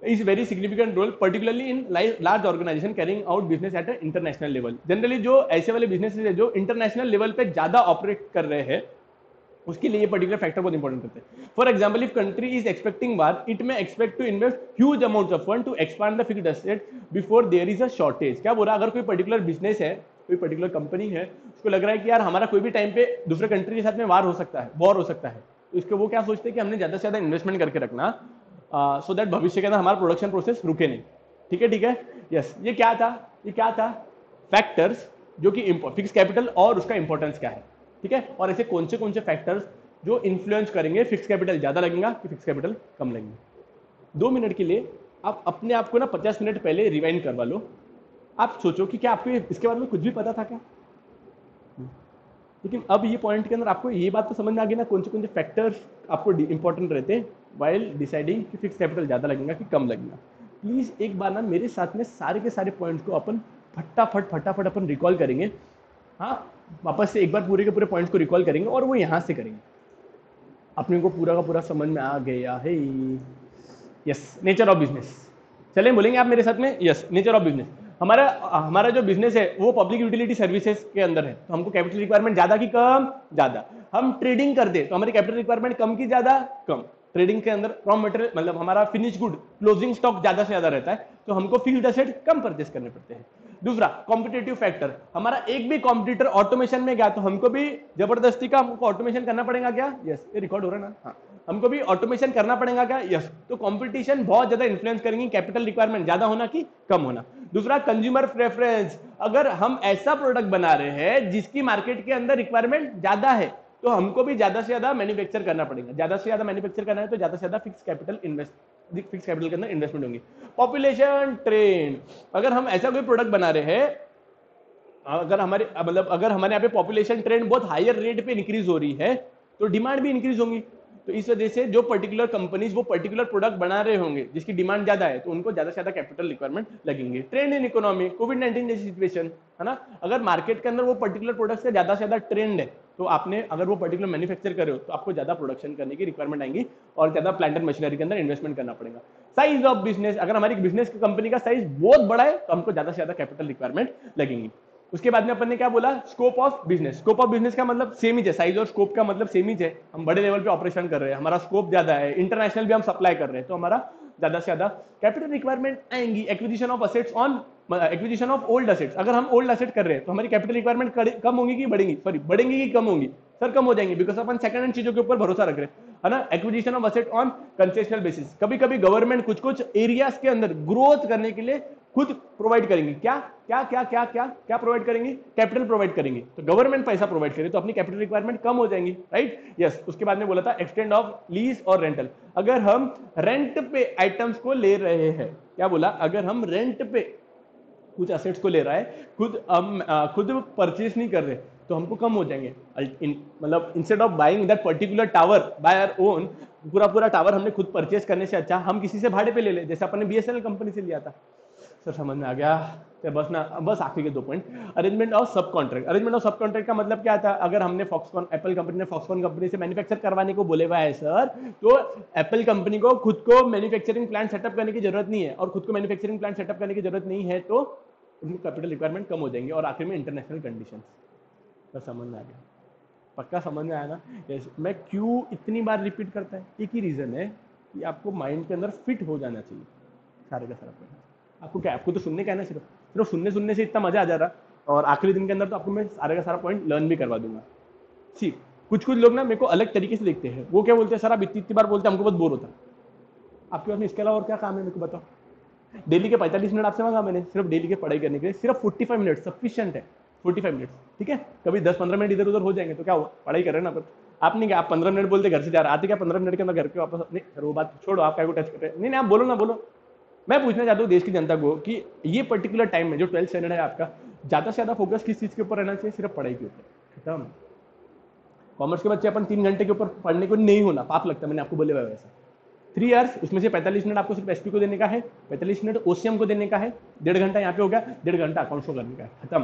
is very significant role particularly in large organization carrying out business at an international level। Generally जो ऐसे वाले बिजनेसेस है जो इंटरनेशनल लेवल पे ज्यादा ऑपरेट कर रहे हैं उसके लिए ये पर्टिकुलर फैक्टर बहुत इंपॉर्टेंट होते हैं। For example if country is expecting war it may expect to invest huge amounts of fund to expand the fixed asset before there is a shortage. क्या बोल रहा है, अगर कोई पर्टिकुलर बिजनेस है, कोई पर्टिकुलर कंपनी है, उसको लग रहा है कि यार हमारा कोई भी टाइम पे दूसरे कंट्री के साथ में वार हो सकता है, वॉर हो सकता है, तो इसको वो क्या सोचते हैं कि हमने ज्यादा से ज्यादा इन्वेस्टमेंट करके रखना सो दैट भविष्य के अंदर हमारा प्रोडक्शन प्रोसेस रुके नहीं। ठीक है, ठीक है, यस। ये क्या था, ये क्या था, फैक्टर्स जो कि फिक्स कैपिटल और उसका इंपॉर्टेंस क्या है। ठीक है, और ऐसे कौन से फैक्टर्स जो इन्फ्लुएंस करेंगे फिक्स कैपिटल ज्यादा लगेगा कि फिक्स कैपिटल कम लगेंगे। 2 मिनट के लिए आप अपने आप को ना 50 मिनट पहले रिवाइंड करवा लो। आप सोचो कि क्या आपको इसके बारे में कुछ भी पता था क्या? लेकिन अब ये पॉइंट के अंदर आपको ये बात तो समझ में आ गई ना कौन से फैक्टर्स आपको इंपॉर्टेंट रहते हैं वाइल डिसाइडिंग कि फिक्स कैपिटल ज्यादा लगेगा कि कम लगेगा। प्लीज एक बार ना मेरे साथ में सारे के सारे पॉइंट्स को अपन फटाफट अपन रिकॉल करेंगे। हाँ, वापस से एक बार पूरे के पूरे पॉइंट्स को रिकॉल करेंगे और वो यहाँ से करेंगे। अपने को पूरा का पूरा समझ में आ गया है। Yes, nature of business. चलें बोलेंगे आप मेरे साथ में, यस, नेचर ऑफ बिजनेस। हमारा जो बिजनेस है वो पब्लिक यूटिलिटी सर्विसेज के अंदर है, तो हमको कैपिटल रिक्वायरमेंट ज्यादा की कम? ज्यादा। हम ट्रेडिंग करते तो हमारी कैपिटल रिक्वायरमेंट कम की ज्यादा? कम। ट्रेडिंग के अंदर रॉ मटेरियल मतलब हमारा फिनिश गुड क्लोजिंग स्टॉक ज्यादा से ज्यादा रहता है, तो हमको फिक्स्ड एसेट कम परचेस करने पड़ते हैं। दूसरा कॉम्पिटेटिव फैक्टर, हमारा एक भी कॉम्पिटिटर ऑटोमेशन में गया तो हमको भी जबरदस्ती का हमको ऑटोमेशन करना पड़ेगा क्या? यस। ये रिकॉर्ड हो रहा है ना? हाँ, हमको भी ऑटोमेशन करना पड़ेगा क्या? यस। तो कंपटीशन बहुत ज्यादा इन्फ्लुएंस करेंगे कैपिटल रिक्वायरमेंट ज्यादा होना कि कम होना। दूसरा कंज्यूमर प्रेफरेंस, अगर हम ऐसा प्रोडक्ट बना रहे हैं जिसकी मार्केट के अंदर रिक्वायरमेंट ज्यादा है तो हमको भी ज्यादा से ज्यादा मैन्युफैक्चर करना पड़ेगा। ज्यादा से ज्यादा मैन्युफैक्चर करना है तो ज्यादा से ज्यादा फिक्स कैपिटल के अंदर इन्वेस्टमेंट होंगी। पॉपुलेशन ट्रेंड, अगर हम ऐसा कोई प्रोडक्ट बना रहे हैं, अगर हमारे यहाँ पे पॉपुलेशन ट्रेंड बहुत हायर रेट पे इंक्रीज हो रही है तो डिमांड भी इंक्रीज होंगी। तो इस वजह से जो पर्टिकुलर कंपनीज वो पर्टिकुलर प्रोडक्ट बना रहे होंगे जिसकी डिमांड ज्यादा है तो उनको ज्यादा से ज्यादा कैपिटल रिक्वायरमेंट लगेंगे। ट्रेंड इन इकोनॉमी, कोविड-19 जैसी सिचुएशन है ना, अगर मार्केट के अंदर वो पर्टिकुलर प्रोडक्ट से ज्यादा ट्रेंड है तो आपने अगर वो पर्टिकुलर मैन्युफैक्चर करे हो तो आपको ज्यादा प्रोडक्शन करने की रिक्वायरमेंट आएंगी और ज्यादा प्लांट एंड मशीनरी के अंदर इन्वेस्टमेंट करना पड़ेगा। साइज ऑफ बिजनेस, अगर हमारी बिजनेस कंपनी का साइज बहुत बड़ा है तो हमको ज्यादा से ज्यादा कैपिटल रिक्वायरमेंट लगेंगी। उसके बाद में अपन ने क्या बोला, scope of business. Scope of business का मतलब सेम ही है, साइज और स्कोप का मतलब सेम ही है। हम बड़े लेवल पे ऑपरेशन कर रहे हैं, हमारा स्कोप ज्यादा है, इंटरनेशनल भी हम सप्लाई कर रहे हैं तो हमारा ज्यादा से ज्यादा कैपिटल रिक्वायरमेंट आएंगी। Acquisition of assets on acquisition of old assets, अगर हम ओल्ड असेट कर रहे हैं तो हमारी कैपिटल रिक्वायरमेंट कम होंगी कि बढ़ेंगी? सॉरी, बढ़ेंगी कि कम होंगी? सर कम हो जाएंगी, बिकॉज अपन सेकंड हैंड चीजों के ऊपर भरोसा रख रहे हैं, है ना। Acquisition of asset on concessional basis, कभी कभी गवर्नमेंट कुछ एरियाज के अंदर ग्रोथ करने के लिए खुद प्रोवाइड करेंगी। क्या क्या क्या क्या क्या क्या प्रोवाइड करेंगी? कैपिटल प्रोवाइड करेंगी। तो गवर्नमेंट पैसा प्रोवाइड करे तो अपनी कैपिटल रिक्वायरमेंट कम हो जाएंगी, राइट? यस। उसके बाद में बोला था एक्सटेंड ऑफ लीज और रेंटल, अगर हम रेंट पे आइटम्स को ले रहे हैं, क्या बोला, अगर हम रेंट पे कुछ असेट्स को ले रहा है, खुद परचेज नहीं कर रहे तो हमको कम हो जाएंगे। मतलब instead of buying that particular tower by our own, पूरा टावर हमने खुद परचेज करने से अच्छा हम किसी से भाड़े पे ले ले, जैसे अपन ने BSNL कंपनी से लिया था। सर समझ में आ गया? तो बस आखिरी के 2 पॉइंट। अरेंजमेंट ऑफ सब कॉन्ट्रैक्ट, अरेंजमेंट ऑफ सब कॉन्ट्रैक्ट का मतलब क्या था, अगर हमने फॉक्सकॉन, एप्पल कंपनी ने फॉक्सकॉन कंपनी से मैन्युफैक्चर करवाने को बोले हुआ है सर, तो एप्पल कंपनी को खुद को मैन्युफैक्चरिंग प्लांट सेटअप करने की जरूरत नहीं है, और खुद को मैन्युफैक्चरिंग प्लांट सेटअप करने की जरूरत नहीं है तो उनकी कैपिटल रिक्वायरमेंट कम हो जाएंगी। और आखिर में इंटरनेशनल कंडीशंस, बस समझ में आ गया? पक्का समझ में आया ना? yes, मैं क्यों इतनी बार रिपीट करता है, एक ही रीजन है कि आपको माइंड के अंदर फिट हो जाना चाहिए सारे का सारा पॉइंट। आपको क्या, आपको तो सुनने का है ना, सिर्फ सुनने से इतना मजा आ जा रहा, और आखिरी दिन के अंदर तो आपको मैं सारे का सारा पॉइंट लर्न भी करवा दूंगा। सी कुछ लोग ना मेरे को अलग तरीके से देखते हैं, वो क्या बोलते हैं, सर आप इतनी बार बोलते हैं हमको बहुत बोर होता है। आपके पास में इसके अलावा और क्या काम है मेरे को बताओ? डेली के 45 मिनट आपसे मांगा मैंने सिर्फ डेली के पढ़ाई करने के लिए, सिर्फ 45 मिनट सफिशिएंट है। 45 मिनट, ठीक है? कभी 10-15 मिनट इधर उधर हो जाएंगे तो क्या हुआ, पढ़ाई कर रहे हैं ना। पर आप नहीं क्या, आप 15 मिनट बोलते घर से जा रहे, आते क्या 15 मिनट के अंदर घर के वापस? नहीं सर वो बात छोड़ो, आप क्या को टच कर रहे हैं? नहीं आप बोलो ना, बोलो। मैं पूछना चाहता हूँ देश की जनता को कि ये पर्टिकुलर टाइम में जो 12th स्टैंडर्ड है आपका, ज्यादा से ज्यादा फोकस किस चीज के ऊपर रहना चाहिए? सिर्फ पढ़ाई के ऊपर। खत्म। कॉमर्स के बच्चे अपन 3 घंटे के ऊपर पढ़ने को नहीं होना, पाप लगता है, मैंने आपको बोले वैसा। 3 इयर्स, उसमें से 45 मिनट आपको सिर्फ एसपी को देने का है, 45 मिनट ओसीएम को देने का है, 1.5 घंटा यहाँ पे हो गया, 1.5 घंटा अकाउंट शो करने का है, खत्म।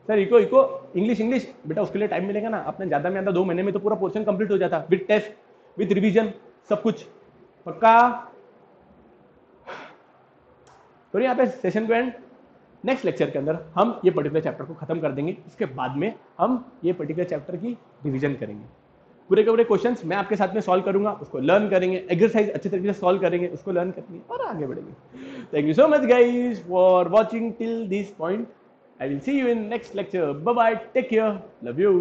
Sir echo echo English English बेटा उसके लिए टाइम मिलेगा ना, अपने ज्यादा में ज्यादा 2 महीने में तो पूरा पोर्शन कंप्लीट हो जाता, विद टेस्ट विद रिवीजन सब कुछ पक्का। तो यहाँ पे सेशन को एंड, नेक्स्ट लेक्चर के अंदर हम ये पर्टिकुलर चैप्टर को खत्म कर देंगे, इसके बाद में हम ये पर्टिकुलर चैप्टर की रिवीजन करेंगे। पूरे के पूरे क्वेश्चंस मैं आपके साथ में सॉल्व करूंगा, उसको लर्न करेंगे, एक्सरसाइज अच्छे तरीके से सॉल्व करेंगे, उसको लर्न करेंगे और आगे बढ़ेंगे। Thank you so much guys for watching till this point. I will see you in next lecture. Bye bye, take care, love you.